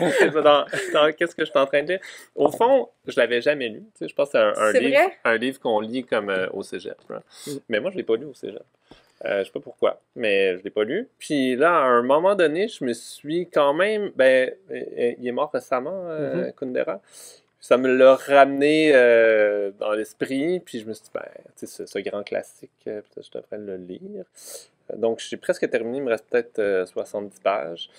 Speaker 2: Qu'est-ce que je suis en train de lire? Au fond, je l'avais jamais lu. Tu sais, je pense que c'est un livre qu'on lit comme au cégep. Hein. Mais moi, je l'ai pas lu au cégep. Je sais pas pourquoi, mais je l'ai pas lu. Puis là, à un moment donné, je me suis quand même... Ben, il est mort récemment, Kundera. Ça me l'a ramené dans l'esprit, puis je me suis dit, ben, tu sais, ce grand classique, peut-être je devrais le lire. Donc, j'ai presque terminé, il me reste peut-être 70 pages.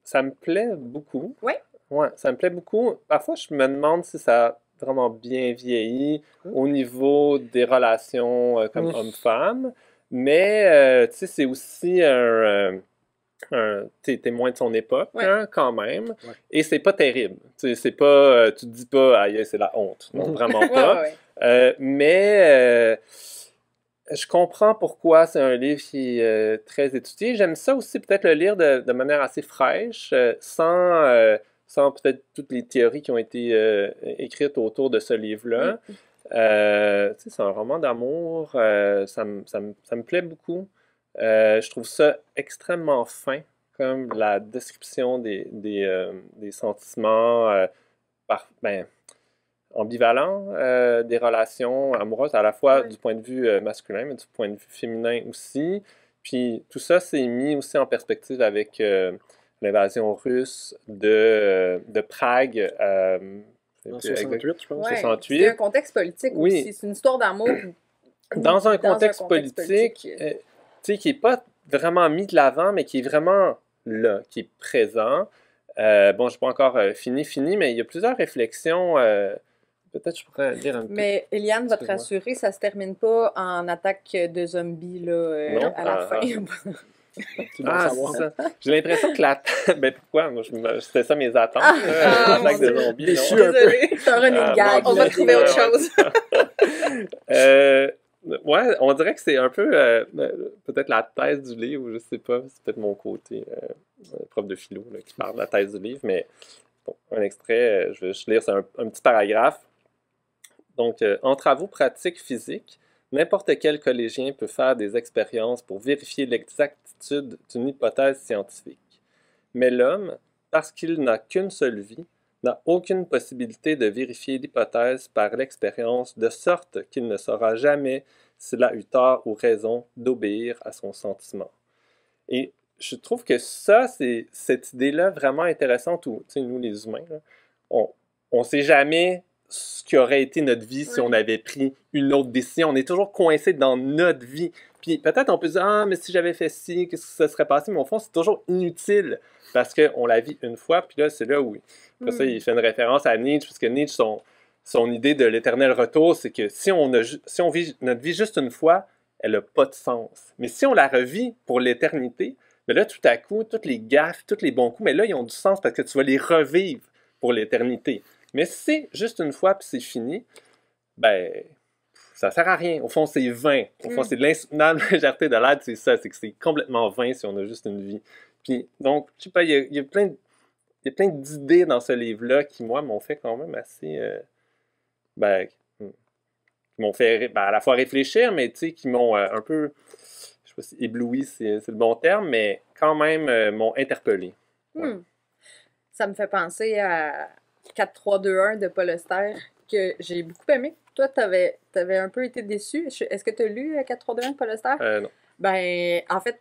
Speaker 2: Ça me plaît beaucoup.
Speaker 1: Oui?
Speaker 2: Ouais, ça me plaît beaucoup. Parfois, je me demande si ça vraiment bien vieilli au niveau des relations comme homme-femme, mais tu sais, c'est aussi un témoin de son époque, hein, quand même, et c'est pas terrible. Tu sais, c'est pas, tu te dis pas, aïe, c'est la honte. Non, vraiment pas. Mais je comprends pourquoi c'est un livre qui est très étudié. J'aime ça aussi peut-être le lire de manière assez fraîche, sans peut-être toutes les théories qui ont été écrites autour de ce livre-là. Tu sais, c'est un roman d'amour, ça me plaît beaucoup. Je trouve ça extrêmement fin, comme la description des sentiments ambivalents des relations amoureuses, à la fois du point de vue masculin, mais du point de vue féminin aussi. Puis tout ça s'est mis aussi en perspective avec l'invasion russe de Prague.
Speaker 4: En 68, je pense.
Speaker 2: 68.
Speaker 1: C'est un contexte politique aussi. C'est une histoire d'amour.
Speaker 2: Dans un contexte politique tu sais, qui n'est pas vraiment mis de l'avant, mais qui est vraiment là, qui est présent. Bon, je ne suis pas encore fini, mais il y a plusieurs réflexions. Peut-être je pourrais lire un peu.
Speaker 1: Mais Eliane va te rassurer, ça ne se termine pas en attaque de zombies là, à la fin.
Speaker 2: C'est ça. J'ai l'impression que ben pourquoi? Moi, c'était ça mes attentes. L'attaque de zombies.
Speaker 1: Désolée, c'est un running gag. On va trouver autre chose.
Speaker 2: Ouais, on dirait que c'est un peu peut-être la thèse du livre, je sais pas, c'est peut-être mon côté prof de philo là, qui parle de la thèse du livre, mais bon, un extrait, je vais juste lire, c'est un petit paragraphe. Donc, en travaux pratiques physiques, n'importe quel collégien peut faire des expériences pour vérifier l'exactitude d'une hypothèse scientifique. Mais l'homme, parce qu'il n'a qu'une seule vie, n'a aucune possibilité de vérifier l'hypothèse par l'expérience, de sorte qu'il ne saura jamais s'il a eu tort ou raison d'obéir à son sentiment. Et je trouve que ça, c'est cette idée-là vraiment intéressante où, tu sais, nous les humains, là, on ne sait jamais ce qui aurait été notre vie si on avait pris une autre décision. On est toujours coincé dans notre vie. Puis peut-être on peut dire « Ah, mais si j'avais fait ci, qu'est-ce que ça serait passé? » Mais au fond, c'est toujours inutile parce qu'on la vit une fois, puis là, c'est là où... Après ça, il fait une référence à Nietzsche, parce que Nietzsche, son idée de l'éternel retour, c'est que si on vit notre vie juste une fois, elle n'a pas de sens. Mais si on la revit pour l'éternité, mais là, tout à coup, toutes les gaffes, tous les bons coups, mais là, ils ont du sens parce que tu vas les revivre pour l'éternité. Mais si c'est juste une fois puis c'est fini, ben, ça sert à rien. Au fond, c'est vain. Au fond, c'est de l'insoutenable légèreté de l'être, c'est ça. C'est que c'est complètement vain si on a juste une vie. Puis, donc, je sais pas, il y a plein d'idées dans ce livre-là qui, moi, m'ont fait quand même assez... qui m'ont fait à la fois réfléchir, mais tu sais, qui m'ont un peu... Je sais pas si ébloui, c'est le bon terme, mais quand même m'ont interpellé. Ouais.
Speaker 1: Ça me fait penser à 4-3-2-1 de Paul Auster, que j'ai beaucoup aimé. Toi, t'avais un peu été déçu. Est-ce que tu as lu 4-3-2-1 de Paul Auster?
Speaker 2: Non.
Speaker 1: Ben, en fait,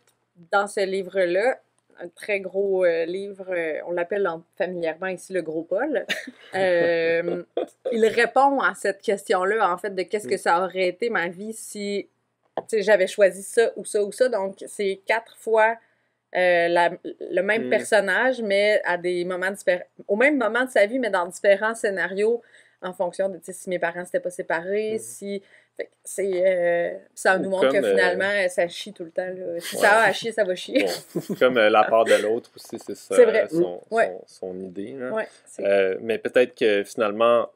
Speaker 1: dans ce livre-là, un très gros livre, on l'appelle familièrement ici le Gros Paul, il répond à cette question-là, en fait, de qu'est-ce que ça aurait été ma vie si j'avais choisi ça ou ça ou ça. Donc, c'est 4 fois le même personnage, mais à des moments différents, au même moment de sa vie, mais dans différents scénarios, en fonction de si mes parents s'étaient pas séparés, si... ça nous montre que finalement, ça chie tout le temps. Là. Si ça a à chier, ça va chier.
Speaker 2: Bon. Comme la part de l'autre aussi, c'est ça,
Speaker 1: c'est vrai.
Speaker 2: Son idée. Là.
Speaker 1: Ouais,
Speaker 2: mais peut-être que finalement,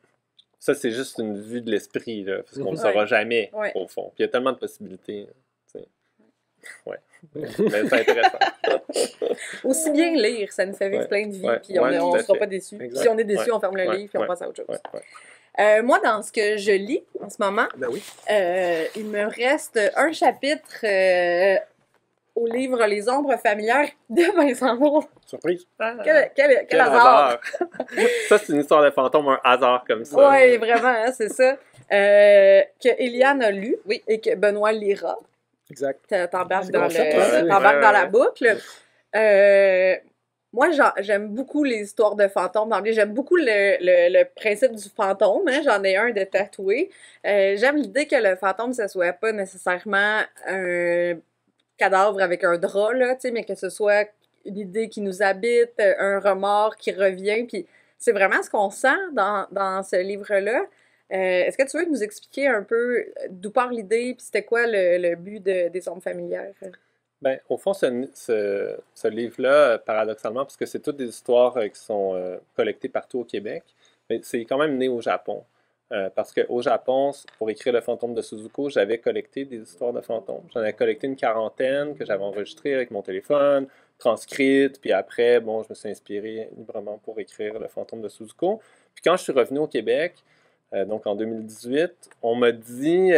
Speaker 2: ça c'est juste une vue de l'esprit, là, parce qu'on ne le saura jamais, au fond. Puis il y a tellement de possibilités. Ouais. Mais c'est intéressant.
Speaker 1: Aussi bien lire, ça nous fait vivre plein de vies, puis on ne sera pas déçus. Si on est déçu, on ferme le livre, puis on passe à autre chose. Moi, dans ce que je lis en ce moment, il me reste un chapitre au livre Les ombres familières de Vincent Moore.
Speaker 2: Surprise!
Speaker 1: Quel hasard!
Speaker 2: Ça, c'est une histoire de fantôme, un hasard comme ça.
Speaker 1: Oui, vraiment, hein, c'est ça. Que Eliane a lu et que Benoît lira.
Speaker 4: Exact.
Speaker 1: T'embarques dans la boucle. Moi, j'aime beaucoup les histoires de fantômes. J'aime beaucoup le principe du fantôme. Hein? J'en ai un de tatoué. J'aime l'idée que le fantôme, ce soit pas nécessairement un cadavre avec un drap, là, mais que ce soit une idée qui nous habite, un remords qui revient. Puis c'est vraiment ce qu'on sent dans ce livre-là. Est-ce que tu veux nous expliquer un peu d'où part l'idée, puis c'était quoi le but des ombres familières?
Speaker 2: Ben, au fond, ce livre-là, paradoxalement, parce que c'est toutes des histoires qui sont collectées partout au Québec, mais c'est quand même né au Japon. Parce qu'au Japon, pour écrire Le fantôme de Suzuko, j'avais collecté des histoires de fantômes. J'en avais collecté une quarantaine que j'avais enregistrées avec mon téléphone, transcrites, puis après, bon, je me suis inspiré librement pour écrire Le fantôme de Suzuko. Puis quand je suis revenu au Québec, donc en 2018, on m'a dit...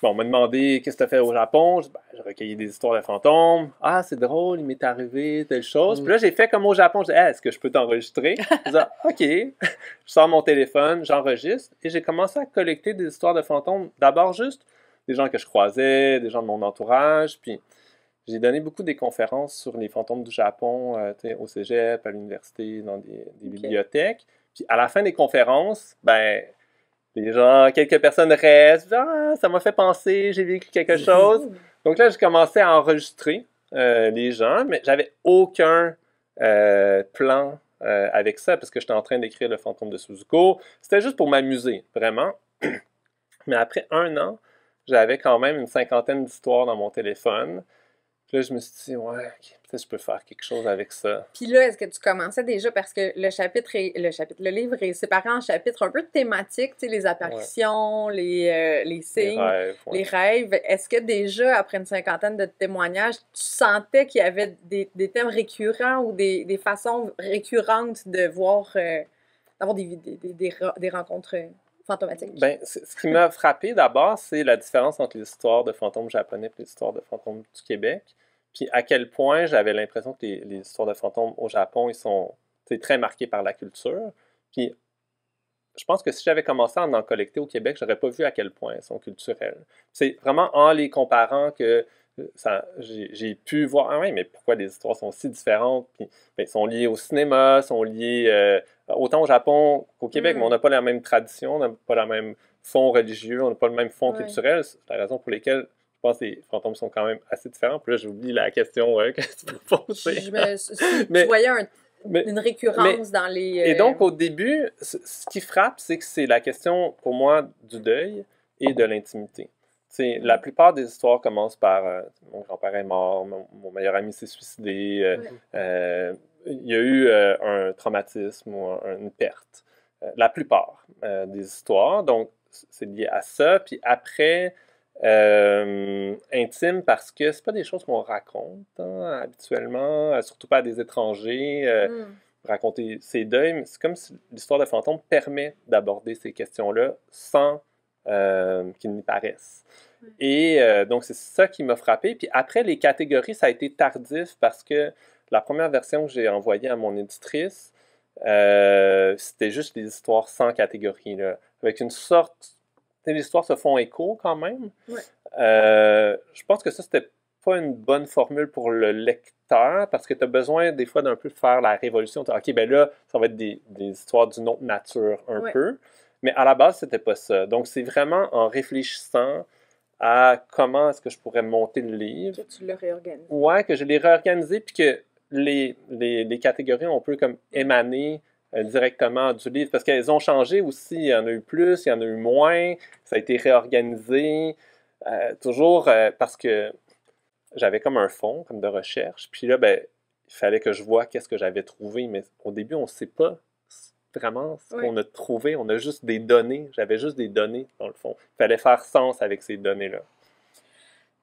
Speaker 2: bon, on m'a demandé qu'est-ce que tu as fait au Japon. Je dis, ben, j'ai recueilli des histoires de fantômes. Ah, c'est drôle, il m'est arrivé telle chose. Puis là, j'ai fait comme au Japon. Je dis, hey, est-ce que je peux t'enregistrer? Je dis, OK. Je sors mon téléphone, j'enregistre et j'ai commencé à collecter des histoires de fantômes. D'abord, juste des gens que je croisais, des gens de mon entourage. Puis j'ai donné beaucoup des conférences sur les fantômes du Japon au cégep, à l'université, dans des bibliothèques. Puis à la fin des conférences, ben. Les gens, quelques personnes restent, ah, ça m'a fait penser, j'ai vécu quelque chose. Donc là, j'ai commencé à enregistrer les gens, mais j'avais aucun plan avec ça parce que j'étais en train d'écrire Le fantôme de Suzuko. C'était juste pour m'amuser, vraiment. Mais après 1 an, j'avais quand même une 50aine d'histoires dans mon téléphone. Puis là, je me suis dit, ouais, okay, peut-être je peux faire quelque chose avec ça.
Speaker 1: Puis là, est-ce que tu commençais déjà, parce que le livre est séparé en chapitres un peu thématiques, tu sais, les apparitions, les signes, les rêves. Est-ce que déjà, après une 50aine de témoignages, tu sentais qu'il y avait des thèmes récurrents ou des façons récurrentes de voir, d'avoir des rencontres fantomatiques?
Speaker 2: Ben, ce qui m'a frappé d'abord, c'est la différence entre les histoires de fantômes japonais et les histoires de fantômes du Québec. Puis à quel point j'avais l'impression que les histoires de fantômes au Japon, ils sont très marqués par la culture. Puis je pense que si j'avais commencé à en collecter au Québec, j'aurais pas vu à quel point elles sont culturelles. C'est vraiment en les comparant que j'ai pu voir, ah oui, mais pourquoi les histoires sont si différentes? Puis, ben, sont liées au cinéma, sont liées autant au Japon qu'au Québec, mais on n'a pas la même tradition, on n'a pas le même fond religieux, on n'a pas le même fond culturel. C'est la raison pour laquelle je pense que les fantômes sont quand même assez différents. Puis là, j'oublie la question que tu peux poser.
Speaker 1: Tu voyais une récurrence dans les...
Speaker 2: Et donc, au début, ce qui frappe, c'est que c'est la question, pour moi, du deuil et de l'intimité. La plupart des histoires commencent par mon grand-père est mort, mon meilleur ami s'est suicidé, il y a eu un traumatisme ou une perte. La plupart des histoires, donc c'est lié à ça. Puis après, intime parce que c'est pas des choses qu'on raconte habituellement, surtout pas à des étrangers. Raconter ses deuils, mais c'est comme si l'histoire de fantôme permet d'aborder ces questions-là sans qu'ils n'y paraissent. Et donc, c'est ça qui m'a frappé. Puis après, les catégories, ça a été tardif parce que la première version que j'ai envoyée à mon éditrice, c'était juste des histoires sans catégorie, là, avec une sorte... Les histoires se font écho quand même. Je pense que ça, c'était pas une bonne formule pour le lecteur parce que tu as besoin des fois d'un peu faire la révolution. OK, ben là, ça va être des histoires d'une autre nature un peu. Mais à la base, c'était pas ça. Donc, c'est vraiment en réfléchissant à comment est-ce que je pourrais monter le livre.
Speaker 1: Que tu l'as réorganisé.
Speaker 2: Ouais, que je l'ai réorganisé, puis que les catégories ont un peu comme émané directement du livre, parce qu'elles ont changé aussi. Il y en a eu plus, il y en a eu moins. Ça a été réorganisé. Toujours parce que j'avais comme un fond, comme de recherche. Puis là, ben, il fallait que je vois qu'est-ce que j'avais trouvé. Mais au début, on ne sait pas vraiment ce qu'on a trouvé. On a juste des données. J'avais juste des données, dans le fond. Il fallait faire sens avec ces données-là.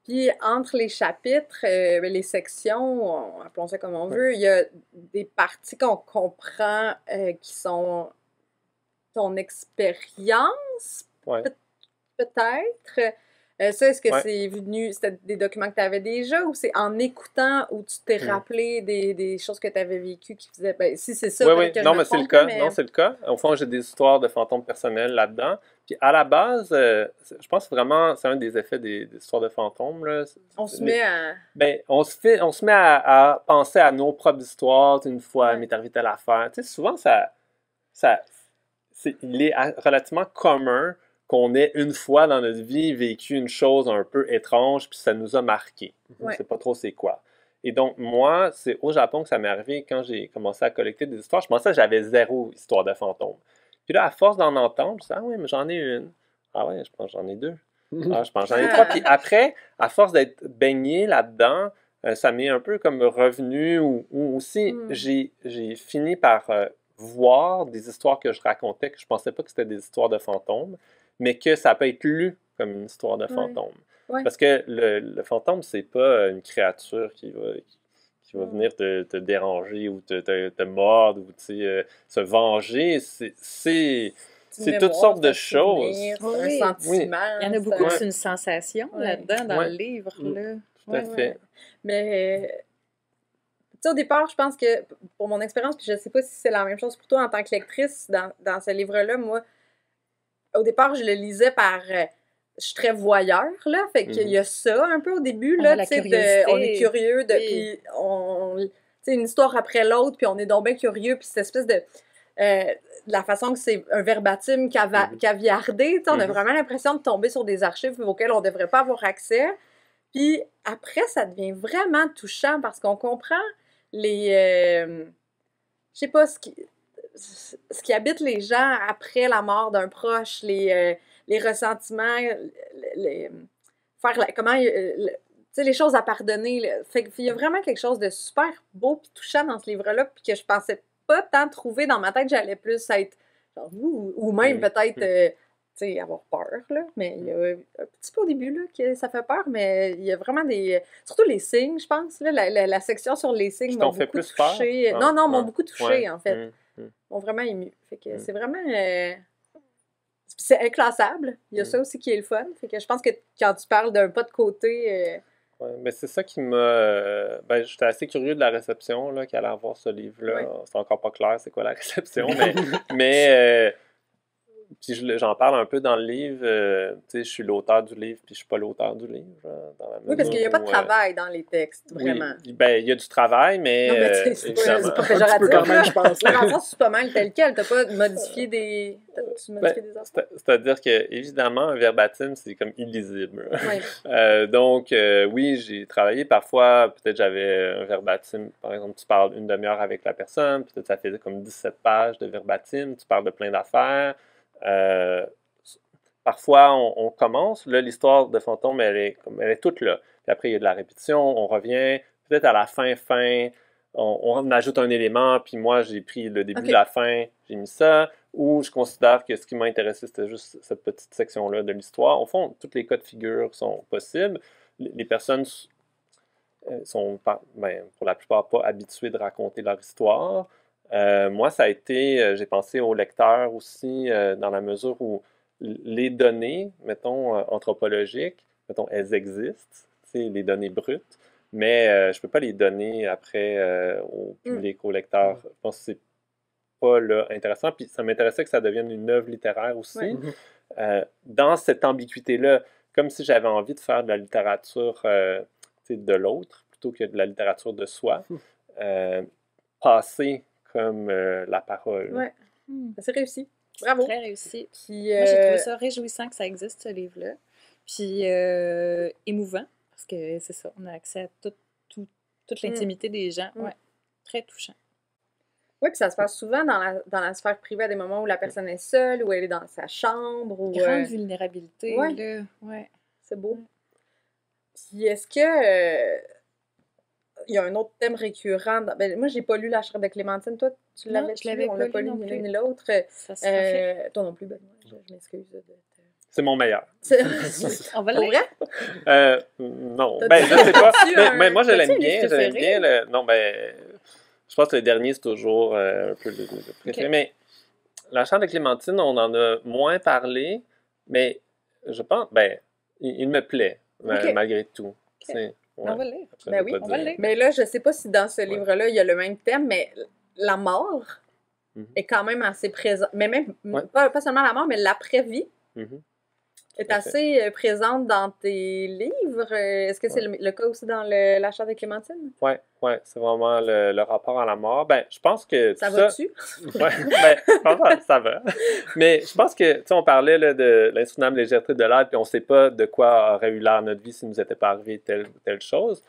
Speaker 1: Puis, entre les chapitres, les sections, appelons ça comme on veut, il y a des parties qu'on comprend qui sont ton expérience, peut-être. Ça, est-ce que c'est venu, c'était des documents que tu avais déjà ou c'est en écoutant où tu t'es rappelé des choses que tu avais vécues qui faisaient. Ben, si c'est ça, que
Speaker 2: non, mais c'est le cas. Non, c'est le cas. Au fond, j'ai des histoires de fantômes personnels là-dedans. Puis à la base, je pense vraiment c'est un des effets des histoires de fantômes. Là.
Speaker 1: On se met à.
Speaker 2: Ben, on se met à penser à nos propres histoires. Une fois, m'est arrivé telle affaire. Tu sais, souvent, il est relativement commun qu'on ait une fois dans notre vie vécu une chose un peu étrange, puis ça nous a marqué. On ne sait pas trop c'est quoi. Et donc, moi, c'est au Japon que ça m'est arrivé quand j'ai commencé à collecter des histoires. Je pensais que j'avais 0 histoire de fantômes. Puis là, à force d'en entendre, je disais, ah oui, mais j'en ai une. Ah ouais, je pense que j'en ai 2. Ah, je pense que j'en ai 3. Puis après, à force d'être baigné là-dedans, ça m'est un peu comme revenu, ou aussi, j'ai fini par voir des histoires que je racontais, que je pensais pas que c'était des histoires de fantômes, mais que ça peut être lu comme une histoire de fantôme. Ouais. Parce que le fantôme, c'est pas une créature qui va venir te déranger ou te mordre ou se venger. C'est toutes sortes de choses.
Speaker 1: Un sentiment.
Speaker 3: Il y en a beaucoup qui c'est une sensation là-dedans, dans le livre. Là.
Speaker 2: Tout à fait.
Speaker 1: Mais, tu sais, au départ, je pense que, pour mon expérience, puis je sais pas si c'est la même chose pour toi en tant que lectrice, dans ce livre-là, moi, au départ, je le lisais par... je suis très voyeur, là, fait qu'il y a ça un peu au début, là, tu sais, on est curieux, puis tu sais, une histoire après l'autre, puis on est donc bien curieux, puis cette espèce de la façon que c'est un verbatim caviardé, tu sais, on a vraiment l'impression de tomber sur des archives auxquelles on devrait pas avoir accès, puis après, ça devient vraiment touchant, parce qu'on comprend les... je sais pas, ce qui habite les gens après la mort d'un proche, les ressentiments, comment, tu sais, les choses à pardonner. Fait qu'il y a vraiment quelque chose de super beau et touchant dans ce livre-là, puis que je pensais pas tant trouver dans ma tête. J'allais plus être genre, ou même peut-être, tu sais, avoir peur, là. Mais il y a un petit peu au début, là, que ça fait peur, mais il y a vraiment des... Surtout les signes, je pense, là, la section sur les signes m'a beaucoup touchée. Non, m'ont beaucoup touchée, en fait. M'ont vraiment ému. Fait que c'est vraiment... c'est inclassable. Il y a ça aussi qui est le fun. Fait que je pense que quand tu parles d'un pas de côté...
Speaker 2: Ouais, mais c'est ça qui m'a... ben, j'étais assez curieux de la réception là, qu'elle allait avoir ce livre-là. Ouais. C'est encore pas clair c'est quoi la réception, mais puis j'en parle un peu dans le livre. Tu sais, je suis l'auteur du livre, puis je suis pas l'auteur du livre. Dans la
Speaker 1: oui, parce qu'il n'y a pas de travail dans les textes, vraiment.
Speaker 2: Oui, ben, il y a du travail, mais...
Speaker 1: Non, mais c'est pas péjoratif, quand même, je pense. Dans le sens, c'est pas mal tel quel. T'as pas modifié des...
Speaker 2: C'est-à-dire que, évidemment, un verbatim, c'est comme illisible. Oui. Donc, oui, j'ai travaillé parfois, peut-être j'avais un verbatim, par exemple, tu parles une demi-heure avec la personne, peut-être ça fait comme 17 pages de verbatim, tu parles de plein d'affaires. Parfois, on commence, là, l'histoire de fantôme, elle est toute là. Puis après, il y a de la répétition, on revient, peut-être à la fin, on ajoute un élément, puis moi, j'ai pris le début, la fin, j'ai mis ça, ou je considère que ce qui m'a intéressé, c'était juste cette petite section-là de l'histoire. Au fond, tous les cas de figure sont possibles. Les personnes sont, pour la plupart, pas habituées de raconter leur histoire. Moi, ça a été, j'ai pensé aux lecteurs aussi, dans la mesure où les données, mettons, anthropologiques, mettons, elles existent, les données brutes, mais je ne peux pas les donner après au public, aux lecteurs. Je pense que c'est pas là intéressant. Puis ça m'intéressait que ça devienne une œuvre littéraire aussi. Dans cette ambiguïté-là, comme si j'avais envie de faire de la littérature de l'autre, plutôt que de la littérature de soi, passer comme la parole.
Speaker 1: Oui, c'est réussi. Bravo.
Speaker 3: Très réussi. Puis, moi, j'ai trouvé ça réjouissant que ça existe, ce livre-là. Puis émouvant, parce que c'est ça, on a accès à toute l'intimité des gens. Ouais. Très touchant.
Speaker 1: Oui, puis ça se passe souvent dans la sphère privée, à des moments où la personne est seule, où elle est dans sa chambre. Ou,
Speaker 3: grande vulnérabilité.
Speaker 1: Oui,
Speaker 3: là. Ouais.
Speaker 1: C'est beau. Puis est-ce que... il y a un autre thème récurrent. Moi, j'ai pas lu La chair de Clémentine. Toi, tu l'avais lu? On l'a pas lu ni l'un ni l'autre.
Speaker 3: Ça se fait.
Speaker 1: Toi non plus, Benoît. Je m'excuse.
Speaker 2: C'est mon meilleur.
Speaker 3: On va le lire.
Speaker 2: Non. Ben, je sais pas. Mais moi, je l'aime bien. J'aime bien. Non, ben... Je pense que le dernier, c'est toujours un peu le préféré. Mais La chair de Clémentine, on en a moins parlé, mais je pense... Ben, il me plaît, malgré tout.
Speaker 3: Ouais. On va le lire.
Speaker 1: Ben oui, on va le lire. Mais là, je sais pas si dans ce livre-là, il y a le même thème, mais la mort est quand même assez présente. Mais même, pas seulement la mort, mais l'après-vie est assez présente dans tes livres. Est-ce que c'est le cas aussi dans La chair de Clémentine? Oui,
Speaker 2: c'est vraiment le rapport à la mort. Ben, je pense que...
Speaker 1: Ça va-tu?
Speaker 2: Oui, ben, je pense que ça va. Mais je pense que, tu sais, on parlait là, de l'insoutenable légèreté de l'air, puis on ne sait pas de quoi aurait eu l'air notre vie si nous n'était pas arrivé telle ou telle chose.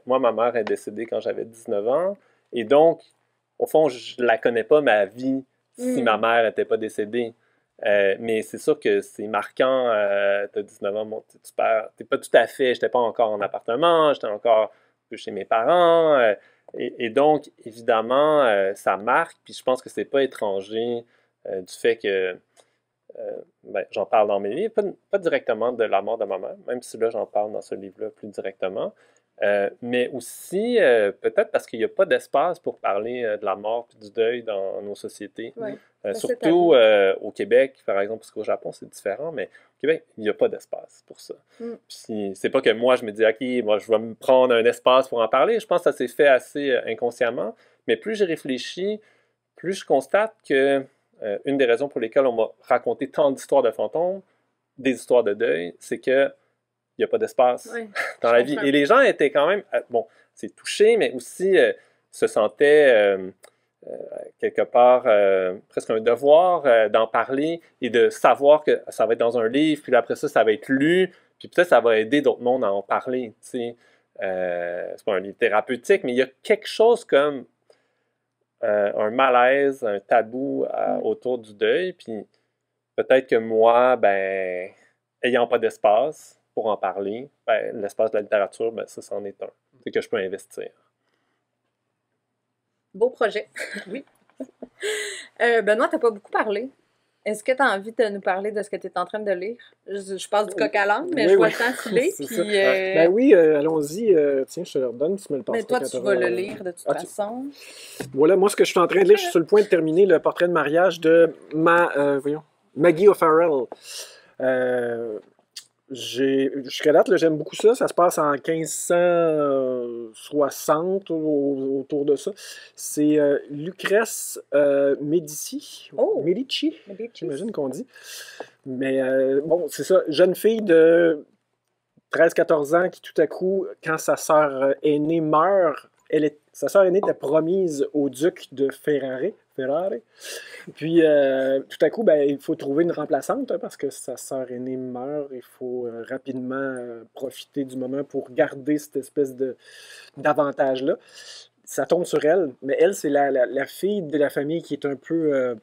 Speaker 2: moi, ma mère est décédée quand j'avais 19 ans, et donc, au fond, je la connais pas, ma vie, si ma mère n'était pas décédée. Mais c'est sûr que c'est marquant, t'as 19 ans, bon, t'es pas tout à fait, j'étais pas encore en appartement, j'étais encore un peu chez mes parents, et donc, évidemment, ça marque, puis je pense que c'est pas étranger du fait que, j'en parle dans mes livres, pas directement de la mort de ma mère, même si là, j'en parle dans ce livre-là plus directement, mais aussi, peut-être parce qu'il n'y a pas d'espace pour parler de la mort et du deuil dans nos sociétés.
Speaker 1: Ouais,
Speaker 2: surtout au Québec, par exemple, parce qu'au Japon, c'est différent, mais au Québec, il n'y a pas d'espace pour ça. Puis c'est pas que moi, je me dis, OK, moi, je vais me prendre un espace pour en parler. Je pense que ça s'est fait assez inconsciemment, mais plus j'y réfléchis, plus je constate que une des raisons pour lesquelles on m'a raconté tant d'histoires de fantômes, des histoires de deuil, c'est que il n'y a pas d'espace dans la vie. Et les gens étaient quand même, bon, c'est touchés, mais aussi se sentaient quelque part presque un devoir d'en parler et de savoir que ça va être dans un livre, puis après ça va être lu, puis peut-être ça va aider d'autres mondes à en parler, tu sais. C'est pas un livre thérapeutique, mais il y a quelque chose comme un malaise, un tabou autour du deuil, puis peut-être que moi, ayant pas d'espace pour en parler, l'espace de la littérature, ça, c'en est un. C'est que je peux investir.
Speaker 1: Beau projet.
Speaker 3: Oui.
Speaker 1: Benoît, t'as pas beaucoup parlé. Est-ce que tu as envie de nous parler de ce que tu es en train de lire? Je passe du coq à l'âne, mais je vois le temps filer. Puis,
Speaker 4: oui, allons-y. Tiens, je te le redonne, tu me le passes.
Speaker 1: Mais toi, tu vas le lire de toute façon.
Speaker 4: Voilà, moi, ce que je suis en train de lire, je suis sur le point de terminer le portrait de mariage de Maggie O'Farrell. Jusqu'à date, là, j'aime beaucoup ça. Ça se passe en 1560, autour de ça. C'est Lucrèce Medici. Medici, j'imagine qu'on dit. Mais bon, c'est ça. Jeune fille de 13-14 ans qui, tout à coup, quand sa sœur aînée meurt, sa sœur aînée était promise au duc de Ferrare. Puis, tout à coup, il faut trouver une remplaçante parce que sa sœur aînée meurt. Il faut rapidement profiter du moment pour garder cette espèce d'avantage-là. Ça tombe sur elle, mais elle, c'est la fille de la famille qui est un peu...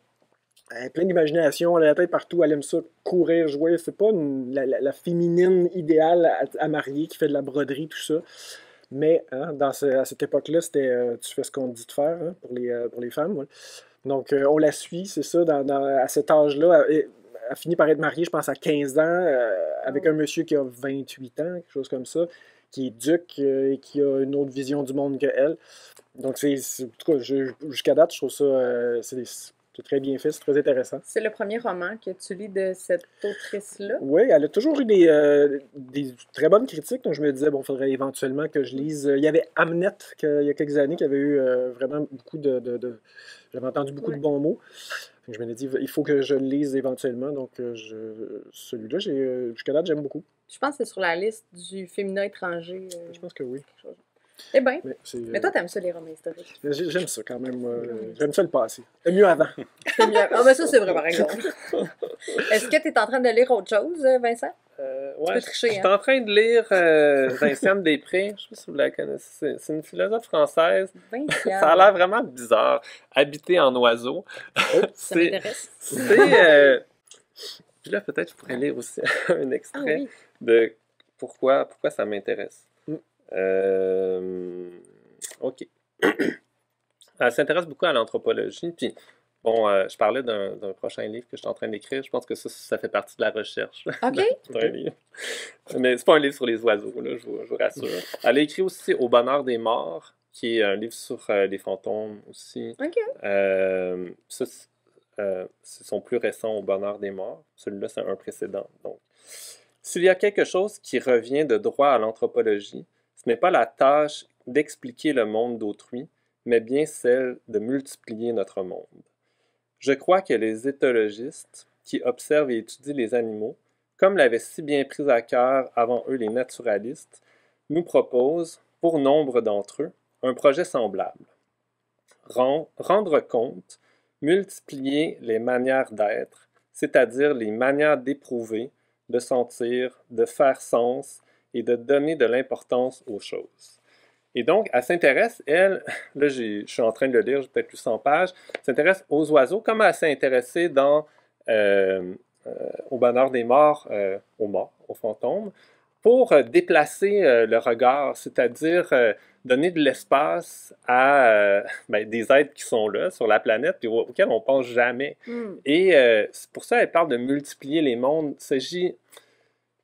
Speaker 4: elle est pleine d'imagination, elle a la tête partout, elle aime ça, courir, jouer. C'est pas la féminine idéale à marier qui fait de la broderie, tout ça. Mais à cette époque-là, c'était tu fais ce qu'on te dit de faire pour les femmes. Ouais. Donc, on la suit, c'est ça, à cet âge-là. Elle finit par être mariée, je pense, à 15 ans, avec un monsieur qui a 28 ans, quelque chose comme ça, qui est duc et qui a une autre vision du monde qu'elle. Donc, en tout cas, jusqu'à date, je trouve ça... c'est très bien fait, c'est très intéressant.
Speaker 1: C'est le premier roman que tu lis de cette autrice-là?
Speaker 4: Oui, elle a toujours eu des très bonnes critiques, donc je me disais, bon, il faudrait éventuellement que je lise. Il y avait Hamnet, il y a quelques années, qui avait eu vraiment beaucoup j'avais entendu beaucoup de bons mots. Donc, je me dis, il faut que je le lise éventuellement, donc celui-là, jusqu'à date, j'aime beaucoup.
Speaker 1: Je pense que c'est sur la liste du féminin étranger.
Speaker 4: Je pense que oui.
Speaker 1: Eh bien, mais toi, t'aimes ça, les romans historiques?
Speaker 4: J'aime ça quand même. J'aime ça le passé. C'est mieux avant.
Speaker 1: C'est mieux. Ah, ben ça, c'est vrai, par exemple. Est-ce que tu es en train de lire autre chose, Vincent?
Speaker 2: Ouais, je suis en train de lire Vinciane Després. Je ne sais pas si vous la connaissez. C'est une philosophe française.
Speaker 1: Vinciane.
Speaker 2: Ça a l'air vraiment bizarre. Habiter en oiseau.
Speaker 1: Ça m'intéresse.
Speaker 2: Puis là, peut-être je pourrais lire aussi un extrait de pourquoi ça m'intéresse. OK. Elle s'intéresse beaucoup à l'anthropologie, puis bon, je parlais d'un prochain livre que je suis en train d'écrire. Je pense que ça fait partie de la recherche.
Speaker 1: OK.
Speaker 2: C'est un livre. Mais c'est pas un livre sur les oiseaux, là, je vous rassure. Elle a écrit aussi Au bonheur des morts, qui est un livre sur les fantômes aussi.
Speaker 1: OK.
Speaker 2: C'est son plus récent Au bonheur des morts. Celui-là, c'est un précédent. Donc, s'il y a quelque chose qui revient de droit à l'anthropologie, ce n'est pas la tâche d'expliquer le monde d'autrui, mais bien celle de multiplier notre monde. Je crois que les éthologistes, qui observent et étudient les animaux, comme l'avaient si bien pris à cœur avant eux les naturalistes, nous proposent, pour nombre d'entre eux, un projet semblable. Rendre compte, multiplier les manières d'être, c'est-à-dire les manières d'éprouver, de sentir, de faire sens, et de donner de l'importance aux choses. Et donc, elle s'intéresse, elle, là, je suis en train de le lire, j'ai peut-être plus 100 pages, elle s'intéresse aux oiseaux, comme elle s'est intéressée au bonheur des morts, aux morts, aux fantômes, pour déplacer le regard, c'est-à-dire donner de l'espace à des êtres qui sont là, sur la planète, puis auxquels on ne pense jamais. Et c'est pour ça, elle parle de multiplier les mondes. Il s'agit...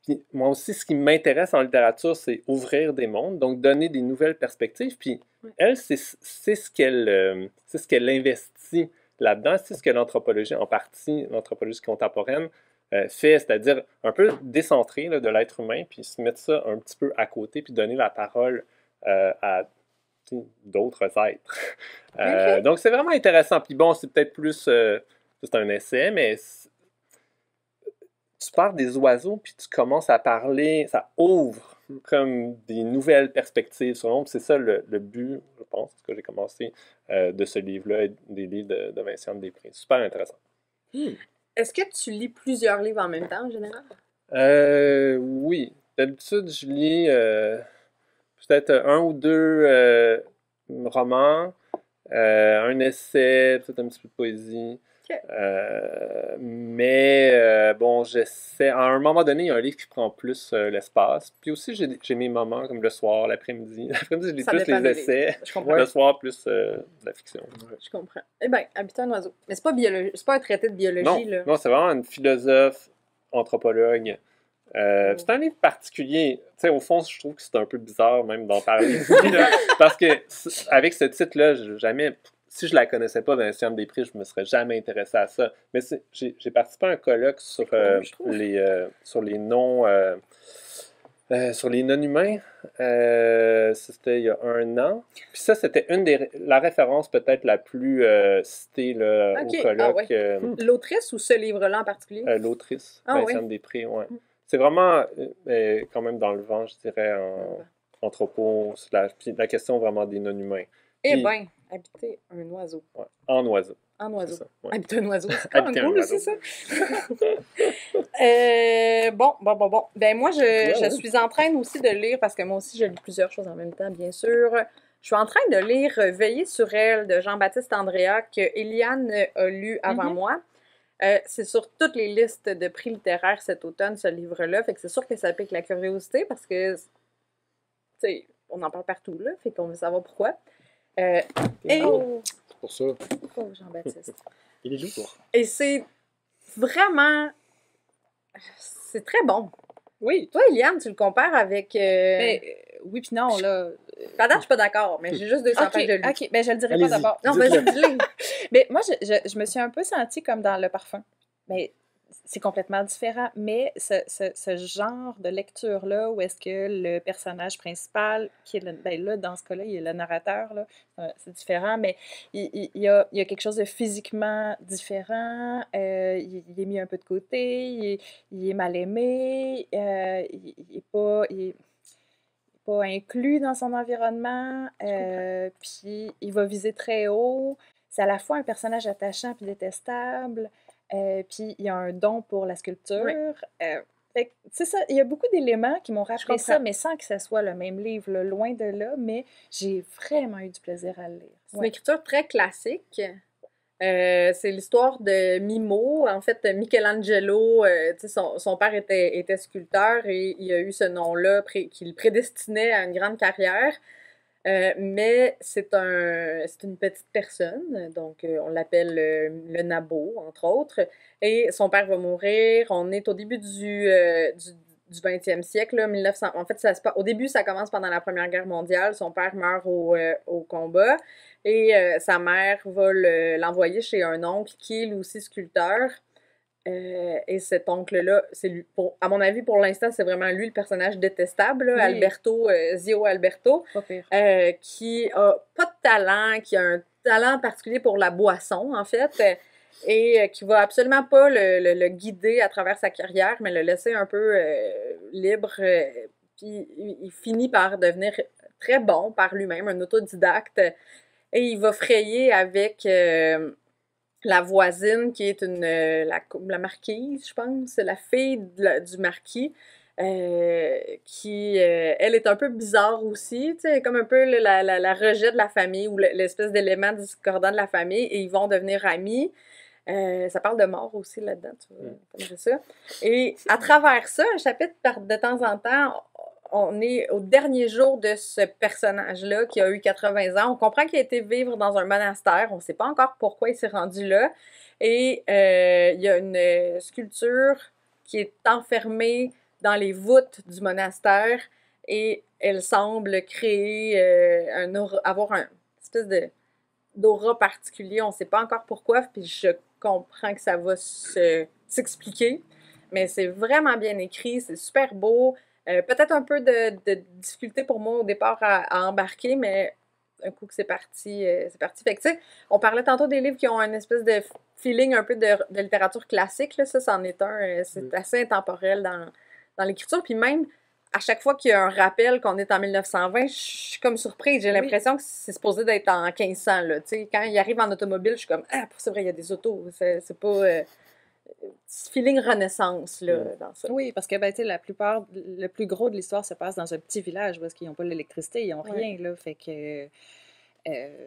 Speaker 2: Puis, moi aussi, ce qui m'intéresse en littérature, c'est ouvrir des mondes, donc donner des nouvelles perspectives. Puis elle, c'est ce qu'elle investit là-dedans, c'est ce que l'anthropologie, en partie, l'anthropologie contemporaine, fait, c'est-à-dire un peu décentrer là, de l'être humain, puis se mettre ça un petit peu à côté, puis donner la parole à d'autres êtres. Donc, c'est vraiment intéressant. Puis bon, c'est peut-être plus... c'est un essai, mais... Tu parles des oiseaux, puis tu commences à parler, ça ouvre comme des nouvelles perspectives sur l'ombre. C'est ça le but, je pense, que j'ai commencé de ce livre-là, et des livres de Vinciane Després. Super intéressant.
Speaker 1: Est-ce que tu lis plusieurs livres en même temps, en général?
Speaker 2: Oui. D'habitude, je lis peut-être un ou deux romans, un essai, peut-être un petit peu de poésie.
Speaker 1: Okay.
Speaker 2: Bon, j'essaie. À un moment donné, il y a un livre qui prend plus l'espace. Puis aussi, j'ai mes moments comme le soir, l'après-midi. L'après-midi, je lis plus les essais. Le soir, plus la fiction.
Speaker 1: Je comprends. Eh bien, Habitant un oiseau. Mais c'est pas c'est pas un traité de biologie,
Speaker 2: non,
Speaker 1: là.
Speaker 2: Non, c'est vraiment une philosophe, anthropologue. C'est un livre particulier. Tu sais, au fond, je trouve que c'est un peu bizarre même d'en parler ici, là, parce que avec ce titre-là, jamais... Si je la connaissais pas, Vinciane Després, je me serais jamais intéressé à ça. Mais j'ai participé à un colloque sur les noms sur les non-humains. C'était il y a 1 an. Puis ça, c'était la référence peut-être la plus citée là, au colloque.
Speaker 1: L'autrice ou ce livre-là en particulier?
Speaker 2: L'autrice, Vinciane Després, ouais. C'est vraiment quand même dans le vent, je dirais, en anthropo, puis la question vraiment des non-humains.
Speaker 1: Eh bien, habiter un oiseau.
Speaker 2: Ouais, en oiseau.
Speaker 1: En oiseau.
Speaker 2: Ça, ouais.
Speaker 1: Habiter un oiseau, c'est quand même cool aussi, ça. Bon. Ben moi, je suis en train aussi de lire, parce que moi aussi, je lis plusieurs choses en même temps, bien sûr. Je suis en train de lire Veiller sur elle de Jean-Baptiste Andréa, que Eliane a lu avant moi. C'est sur toutes les listes de prix littéraires cet automne, ce livre-là. Fait que c'est sûr que ça pique la curiosité, parce que, tu sais, on en parle partout, là. Fait qu'on veut savoir pourquoi.
Speaker 4: C'est pour ça.
Speaker 1: Oh, Jean-Baptiste.
Speaker 4: Il est lourd.
Speaker 1: Et c'est vraiment... C'est très bon.
Speaker 3: Oui.
Speaker 1: Toi, Eliane, tu le compares avec...
Speaker 3: oui puis non, là.
Speaker 1: Pardon, je suis pas d'accord, mais j'ai juste 200 pages de lui.
Speaker 3: OK, ben je le dirai pas d'abord.
Speaker 1: Non, vas-y, dis-le.
Speaker 3: Mais moi, je me suis un peu sentie comme dans Le Parfum. Mais c'est complètement différent, mais ce genre de lecture-là, où est-ce que le personnage principal, qui est là, dans ce cas-là, il est le narrateur, là, c'est différent, mais il y a quelque chose de physiquement différent, il est mis un peu de côté, il est mal aimé, il est pas inclus dans son environnement, puis il va viser très haut. C'est à la fois un personnage attachant puis détestable. Puis il y a un don pour la sculpture. Oui. C'est ça, il y a beaucoup d'éléments qui m'ont rappelé ça, mais sans que ce soit le même livre, là, loin de là, mais j'ai vraiment eu du plaisir à le lire.
Speaker 1: C'est une écriture très classique. C'est l'histoire de Mimo. En fait, Michelangelo, son père était sculpteur et il a eu ce nom-là qui le prédestinait à une grande carrière. Mais c'est une petite personne, donc on l'appelle le Nabo, entre autres, et son père va mourir. On est au début du 20e siècle, là, 1900. En fait, au début, ça commence pendant la Première Guerre mondiale. Son père meurt au combat et sa mère va l'envoyer chez un oncle qui est lui aussi sculpteur. Et cet oncle-là, c'est lui, à mon avis, pour l'instant, c'est vraiment lui le personnage détestable, là, Alberto, Zio Alberto, qui a pas de talent, qui a un talent particulier pour la boisson, en fait, et qui va absolument pas le guider à travers sa carrière, mais le laisser un peu libre, puis il finit par devenir très bon par lui-même, un autodidacte, et il va frayer avec... la voisine, qui est la marquise, je pense, la fille du marquis, qui, elle, est un peu bizarre aussi, tu sais, comme un peu la rejet de la famille ou l'espèce d'élément discordant de la famille, et ils vont devenir amis. Ça parle de mort aussi là-dedans, tu vois, ça. Et à travers ça, un chapitre de temps en temps, on est au dernier jour de ce personnage-là qui a eu 80 ans. On comprend qu'il a été vivre dans un monastère. On ne sait pas encore pourquoi il s'est rendu là. Et il y a une sculpture qui est enfermée dans les voûtes du monastère et elle semble créer avoir une espèce d'aura particulier. On ne sait pas encore pourquoi, puis je comprends que ça va s'expliquer. Mais c'est vraiment bien écrit, c'est super beau. Peut-être un peu de difficulté pour moi au départ à embarquer, mais un coup que c'est parti, c'est parti. Fait que, tu sais, on parlait tantôt des livres qui ont une espèce de feeling un peu de littérature classique, là. Ça, c'en est un. C'est assez intemporel dans l'écriture. Puis même, à chaque fois qu'il y a un rappel qu'on est en 1920, je suis comme surprise. J'ai l'impression que c'est supposé d'être en 1500, là. Tu sais, quand il arrive en automobile, je suis comme, ah, c'est vrai, il y a des autos. C'est pas... feeling renaissance, là, dans ça.
Speaker 3: Oui, parce que, ben, tu sais, le plus gros de l'histoire se passe dans un petit village parce qu'ils n'ont pas l'électricité, ils n'ont rien, là, fait que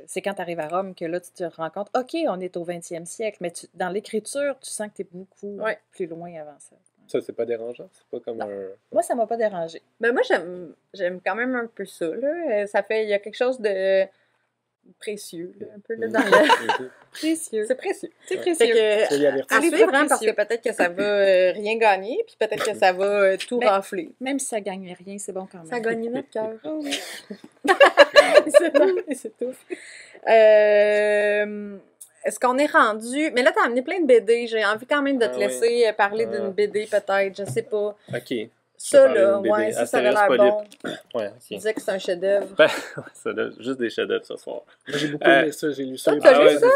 Speaker 3: c'est quand tu arrives à Rome que là, tu te rends compte, OK, on est au 20e siècle, mais dans l'écriture, tu sens que tu es beaucoup plus loin avant ça.
Speaker 2: Ça, c'est pas dérangeant? C'est pas comme un...
Speaker 3: Moi, ça m'a pas dérangé.
Speaker 1: Mais moi, j'aime quand même un peu ça, là. Il y a quelque chose de précieux, là, un peu, là, dans le...
Speaker 3: Précieux.
Speaker 1: C'est précieux.
Speaker 3: C'est précieux.
Speaker 1: À suivre, hein, parce que peut-être que ça va rien gagner, puis peut-être que ça va tout rafler.
Speaker 3: Même si ça gagne rien, c'est bon quand même.
Speaker 1: Ça gagne notre cœur.
Speaker 3: Oh, oui.
Speaker 1: C'est tout. Est-ce qu'on est rendu... Mais là, t'as amené plein de BD. J'ai envie quand même de te laisser parler d'une BD, peut-être. Je sais pas.
Speaker 2: OK.
Speaker 1: Ça, là, ouais, ça aurait l'air bon.
Speaker 2: Ouais, OK.
Speaker 1: Tu disais que c'est un chef-d'œuvre.
Speaker 2: Ça a juste des chefs-d'œuvre ce soir.
Speaker 4: Moi, j'ai beaucoup aimé ça, j'ai lu ça.
Speaker 1: T'as lu ça?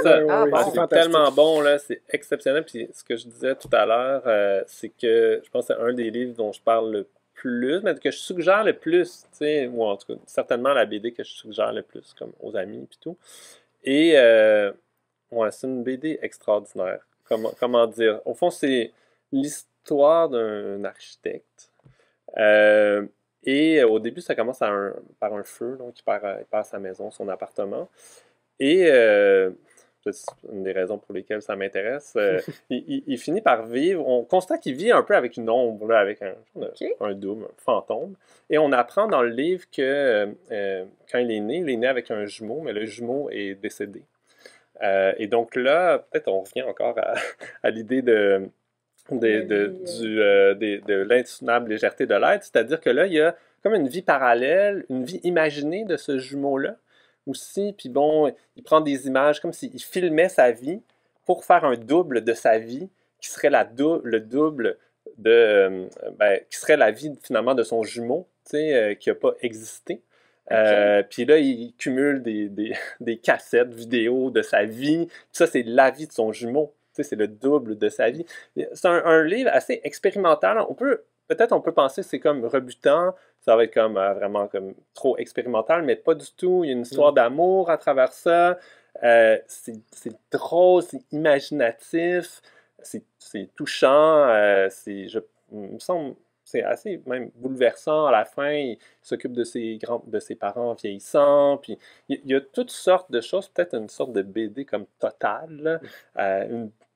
Speaker 2: C'est tellement bon, là, c'est exceptionnel. Puis ce que je disais tout à l'heure, c'est que je pense que c'est un des livres dont je parle le plus, mais que je suggère le plus, tu sais, ou en tout cas, certainement la BD que je suggère le plus, comme aux amis et tout. Et c'est une BD extraordinaire. Comment dire? Au fond, c'est l'histoire d'un architecte. Et au début, ça commence par un feu, donc il perd sa maison, son appartement. Et c'est une des raisons pour lesquelles ça m'intéresse. Il finit par vivre. On constate qu'il vit un peu avec une ombre, là, avec un double, un fantôme. Et on apprend dans le livre que quand il est né avec un jumeau, mais le jumeau est décédé. Et donc là, peut-être on revient encore à l'idée de l'insoutenable légèreté de l'être, c'est-à-dire que là, il y a comme une vie parallèle, une vie imaginée de ce jumeau-là aussi, puis bon, il prend des images comme s'il filmait sa vie pour faire un double de sa vie, qui serait le double qui serait la vie finalement de son jumeau, tu sais, qui n'a pas existé. Puis là, il cumule des cassettes vidéo de sa vie, ça, c'est la vie de son jumeau. C'est le double de sa vie. C'est un livre assez expérimental. Peut-être on peut penser que c'est comme rebutant, ça va être comme vraiment comme trop expérimental, mais pas du tout. Il y a une histoire d'amour à travers ça. C'est drôle, c'est imaginatif, c'est touchant. Il me semble c'est assez même bouleversant à la fin. Il s'occupe de ses parents vieillissants. Puis il y a toutes sortes de choses, peut-être une sorte de BD comme totale,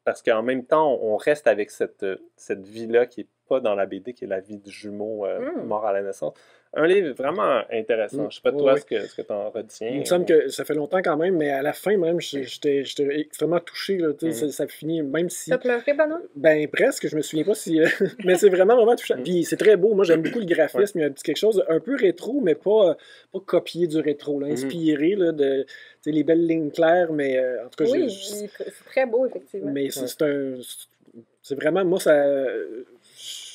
Speaker 2: parce qu'en même temps, on reste avec cette vie-là qui n'est pas dans la BD, qui est la vie du jumeau mort à la naissance. Un livre vraiment intéressant. Je ne sais pas toi ce que tu en retiens.
Speaker 4: Il me semble que ça fait longtemps quand même, mais à la fin même, j'étais extrêmement touché. Là, ça finit, même si...
Speaker 1: T'as pleuré, Benoît?
Speaker 4: Ben presque, je me souviens pas si... mais c'est vraiment touchant. Puis c'est très beau. Moi, j'aime beaucoup le graphisme. Il y a quelque chose un peu rétro, mais pas copié du rétro. Là, inspiré là, de les belles lignes claires, mais en tout cas...
Speaker 1: Oui, c'est très beau, effectivement.
Speaker 4: Mais c'est vraiment... Moi, ça...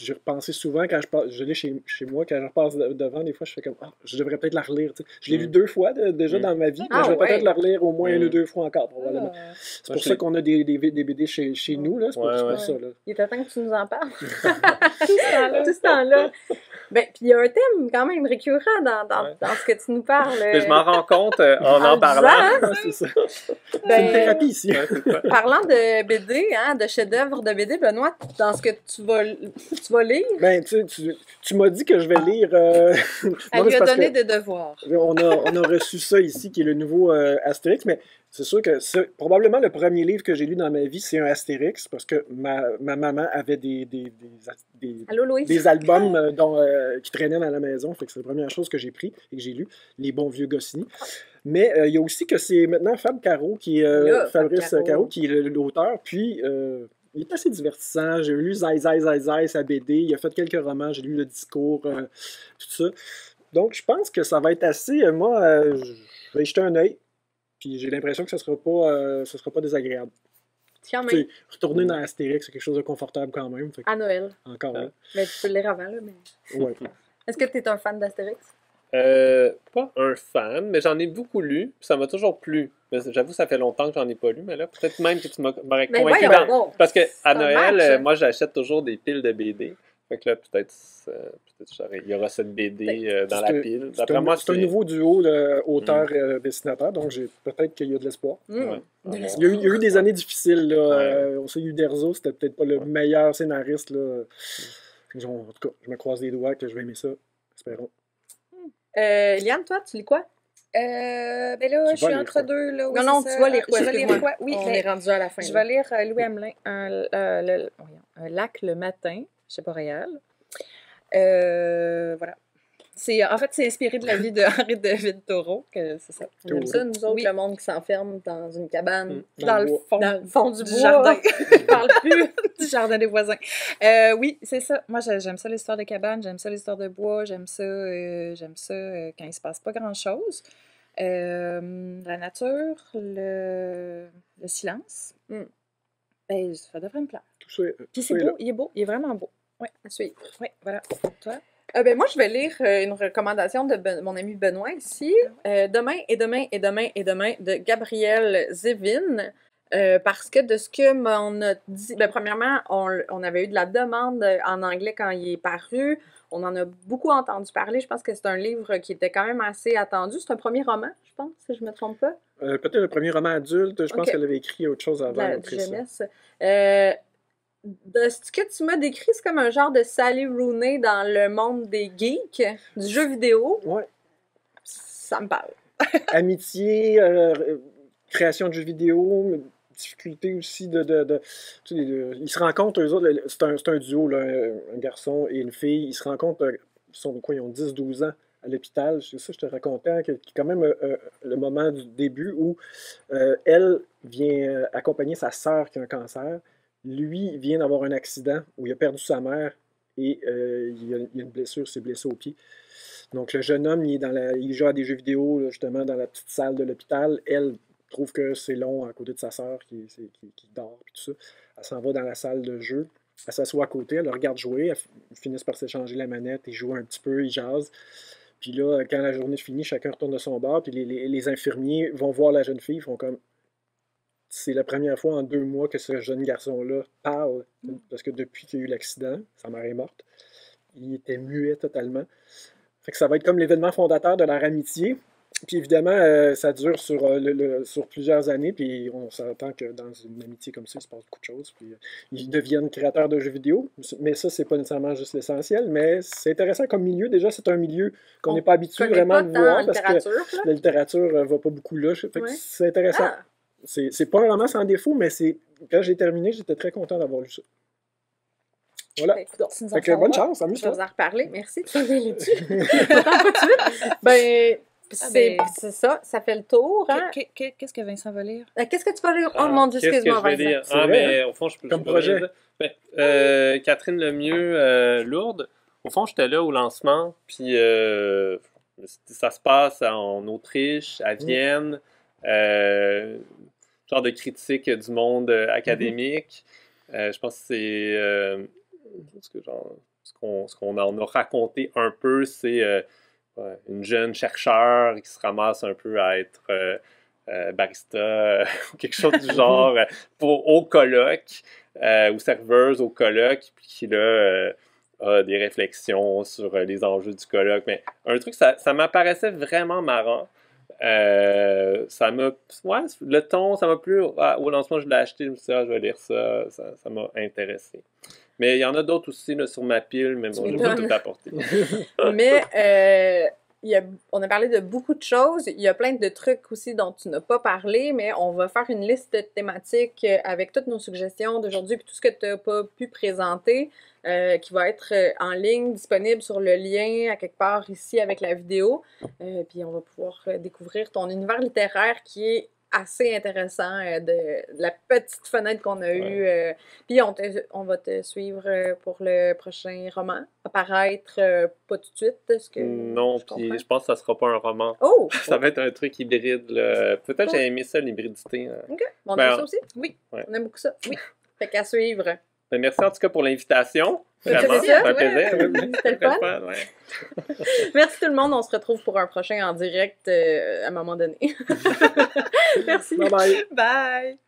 Speaker 4: J'ai repensé souvent quand je l'ai chez moi, quand je repasse devant, des fois, je fais comme je devrais peut-être la relire. T'sais. Je l'ai lu 2 fois déjà dans ma vie, mais je vais peut-être la relire au moins 1 ou 2 fois encore, probablement. C'est pour ça qu'on a des BD chez nous, là. C'est pour ça. Là.
Speaker 1: Il est temps que tu nous en parles. Tout ce temps-là. Ben, puis il y a un thème quand même récurrent dans ce que tu nous parles.
Speaker 2: Je m'en rends compte en parlant.
Speaker 4: C'est ça. C'est une thérapie ici.
Speaker 1: Parlant de BD, de chef-d'œuvre de BD, Benoît, dans ce que tu vas tu vas lire?
Speaker 4: Ben, tu m'as dit que je vais lire...
Speaker 3: Elle lui a donné des devoirs.
Speaker 4: On a reçu ça ici, qui est le nouveau Astérix, mais c'est sûr que c'est probablement le premier livre que j'ai lu dans ma vie, c'est un Astérix, parce que ma maman avait des albums qui traînaient dans la maison, fait que c'est la première chose que j'ai pris et que j'ai lu, les bons vieux Goscinny. Mais il y a aussi que c'est maintenant Fabrice Caro qui est l'auteur, puis il est assez divertissant. J'ai lu Zai, sa BD, il a fait quelques romans, j'ai lu le discours, tout ça. Donc je pense que ça va être assez, je vais y jeter un œil, puis j'ai l'impression que ça sera pas désagréable.
Speaker 1: Quand même.
Speaker 4: Retourner dans Astérix, c'est quelque chose de confortable quand même.
Speaker 1: À Noël.
Speaker 4: Encore là.
Speaker 1: Mais tu peux le lire avant, là. Mais...
Speaker 4: Ouais.
Speaker 1: Est-ce que tu es un fan d'Astérix?
Speaker 2: Pas un fan, mais j'en ai beaucoup lu, puis ça m'a toujours plu. J'avoue, ça fait longtemps que j'en ai pas lu, mais là, peut-être même que tu m'aurais convaincu. Parce que à Noël, moi, j'achète toujours des piles de BD. Fait que là, peut-être il y aura cette BD dans la pile.
Speaker 4: C'est un nouveau duo auteur-dessinateur, donc peut-être qu'il y a de l'espoir. Ouais. Il y a eu des années difficiles. Là. On sait, Uderzo, c'était peut-être pas le meilleur scénariste. Là. En tout cas, je me croise les doigts que je vais aimer ça. Espérons.
Speaker 1: Liane, toi, tu lis quoi?
Speaker 3: Ben là, je suis entre deux. Là, oui,
Speaker 1: non, tu vas lire quoi?
Speaker 3: Je vais lire quoi? Oui,
Speaker 1: on est rendu à la fin.
Speaker 3: Je vais lire Louis Hamelin, un lac le matin, chez Boréal. Voilà. En fait, c'est inspiré de la vie de Henri David Thoreau, que c'est ça.
Speaker 1: On aime ça, nous autres, le monde qui s'enferme dans une cabane.
Speaker 3: Dans le fond du
Speaker 1: jardin. Je parle plus
Speaker 3: du jardin des voisins. Oui, c'est ça. Moi, j'aime ça l'histoire de cabane, j'aime ça l'histoire de bois, j'aime ça quand il se passe pas grand-chose. La nature, le silence. Ben, ça devrait me plaire. Puis c'est beau, il est beau, il est vraiment beau. Oui, à suivre. Oui, voilà. Toi?
Speaker 1: Ben moi, je vais lire une recommandation de mon ami Benoît ici. Demain de Gabrielle Zevin. Parce que de ce que m'en a dit... Ben, premièrement, on avait eu de la demande en anglais quand il est paru. On en a beaucoup entendu parler. Je pense que c'est un livre qui était quand même assez attendu. C'est un premier roman, je pense, si je ne me trompe pas.
Speaker 4: Peut-être le premier roman adulte. Je pense qu'elle avait écrit autre chose avant.
Speaker 1: De jeunesse. De ce que tu m'as décrit, c'est comme un genre de Sally Rooney dans le monde des geeks, du jeu vidéo.
Speaker 4: Ouais.
Speaker 1: Ça me parle.
Speaker 4: Amitié, création de jeux vidéo, difficulté aussi ils se rencontrent, eux autres, c'est un duo, là, un garçon et une fille. Ils se rencontrent, ils ont 10-12 ans à l'hôpital. C'est ça, je te racontais, que quand même le moment du début où elle vient accompagner sa sœur qui a un cancer. Lui vient d'avoir un accident où il a perdu sa mère et il y a une blessure, s'est blessé au pied. Donc le jeune homme, il joue à des jeux vidéo là, justement dans la petite salle de l'hôpital. Elle trouve que c'est long à côté de sa sœur qui dort et tout ça. Elle s'en va dans la salle de jeu. Elle s'assoit à côté, elle le regarde jouer. Ils finissent par s'échanger la manette, ils jouent un petit peu, ils jasent. Puis là, quand la journée est finie, chacun retourne de son bord. Puis les infirmiers vont voir la jeune fille, ils font comme... C'est la première fois en 2 mois que ce jeune garçon-là parle, parce que depuis qu'il y a eu l'accident, sa mère est morte, il était muet totalement. Fait que ça va être comme l'événement fondateur de leur amitié. Puis évidemment, ça dure sur plusieurs années, puis on s'entend que dans une amitié comme ça, il se passe beaucoup de choses. Puis ils deviennent créateurs de jeux vidéo, mais ça, c'est pas nécessairement juste l'essentiel, mais c'est intéressant comme milieu. Déjà, c'est un milieu qu'on n'est pas habitué vraiment de voir, parce que la littérature va pas beaucoup là. Fait que c'est intéressant. Ah. C'est pas un roman sans défaut, mais quand j'ai terminé, j'étais très content d'avoir lu ça. Voilà. Fait que bonne chance, amuse-toi.
Speaker 1: Je vais vous en reparler. Merci. Tu vas aller dessus. Attends pas tout de suite. Ben, c'est ça. Ça fait le tour. Hein?
Speaker 3: Qu'est-ce que Vincent va lire?
Speaker 1: Qu'est-ce que tu vas lire? Oh mon Dieu, excuse-moi,
Speaker 2: Vincent. Mais au fond, je peux
Speaker 4: comme projet.
Speaker 2: Catherine Lemieux, Lourdes. Au fond, j'étais là au lancement, puis ça se passe en Autriche, à Vienne. Genre de critique du monde académique. Je pense que c'est ce qu'on en a raconté un peu, c'est une jeune chercheure qui se ramasse un peu à être barista ou quelque chose du genre au colloque ou serveuse au colloque, puis qui là a des réflexions sur les enjeux du colloque. Mais un truc, ça m'apparaissait vraiment marrant. Le ton, ça m'a plu. Au lancement, je l'ai acheté, je me suis dit, je vais lire ça. Ça m'a intéressé. Mais il y en a d'autres aussi là, sur ma pile, mais bon, je vais pas tout apporter.
Speaker 1: Mais on a parlé de beaucoup de choses. Il y a plein de trucs aussi dont tu n'as pas parlé, mais on va faire une liste thématique avec toutes nos suggestions d'aujourd'hui puis tout ce que tu n'as pas pu présenter qui va être en ligne, disponible sur le lien à quelque part ici avec la vidéo. Puis on va pouvoir découvrir ton univers littéraire qui est assez intéressant de la petite fenêtre qu'on a eue. Puis on va te suivre pour le prochain roman. Apparaître pas tout de suite.
Speaker 2: Non, puis je pense que ça sera pas un roman.
Speaker 1: Oh!
Speaker 2: Ça va être un truc hybride. Peut-être que j'ai aimé ça, l'hybridité.
Speaker 1: OK. On aime ça aussi? Oui. Ouais. On aime beaucoup ça. Oui. Fait qu'à suivre.
Speaker 2: Ben, merci en tout cas pour l'invitation.
Speaker 1: Vraiment,
Speaker 2: c'est un plaisir.
Speaker 1: C'était le fun. Merci tout le monde. On se retrouve pour un prochain en direct à un moment donné. Merci.
Speaker 4: Bye bye.
Speaker 3: Bye.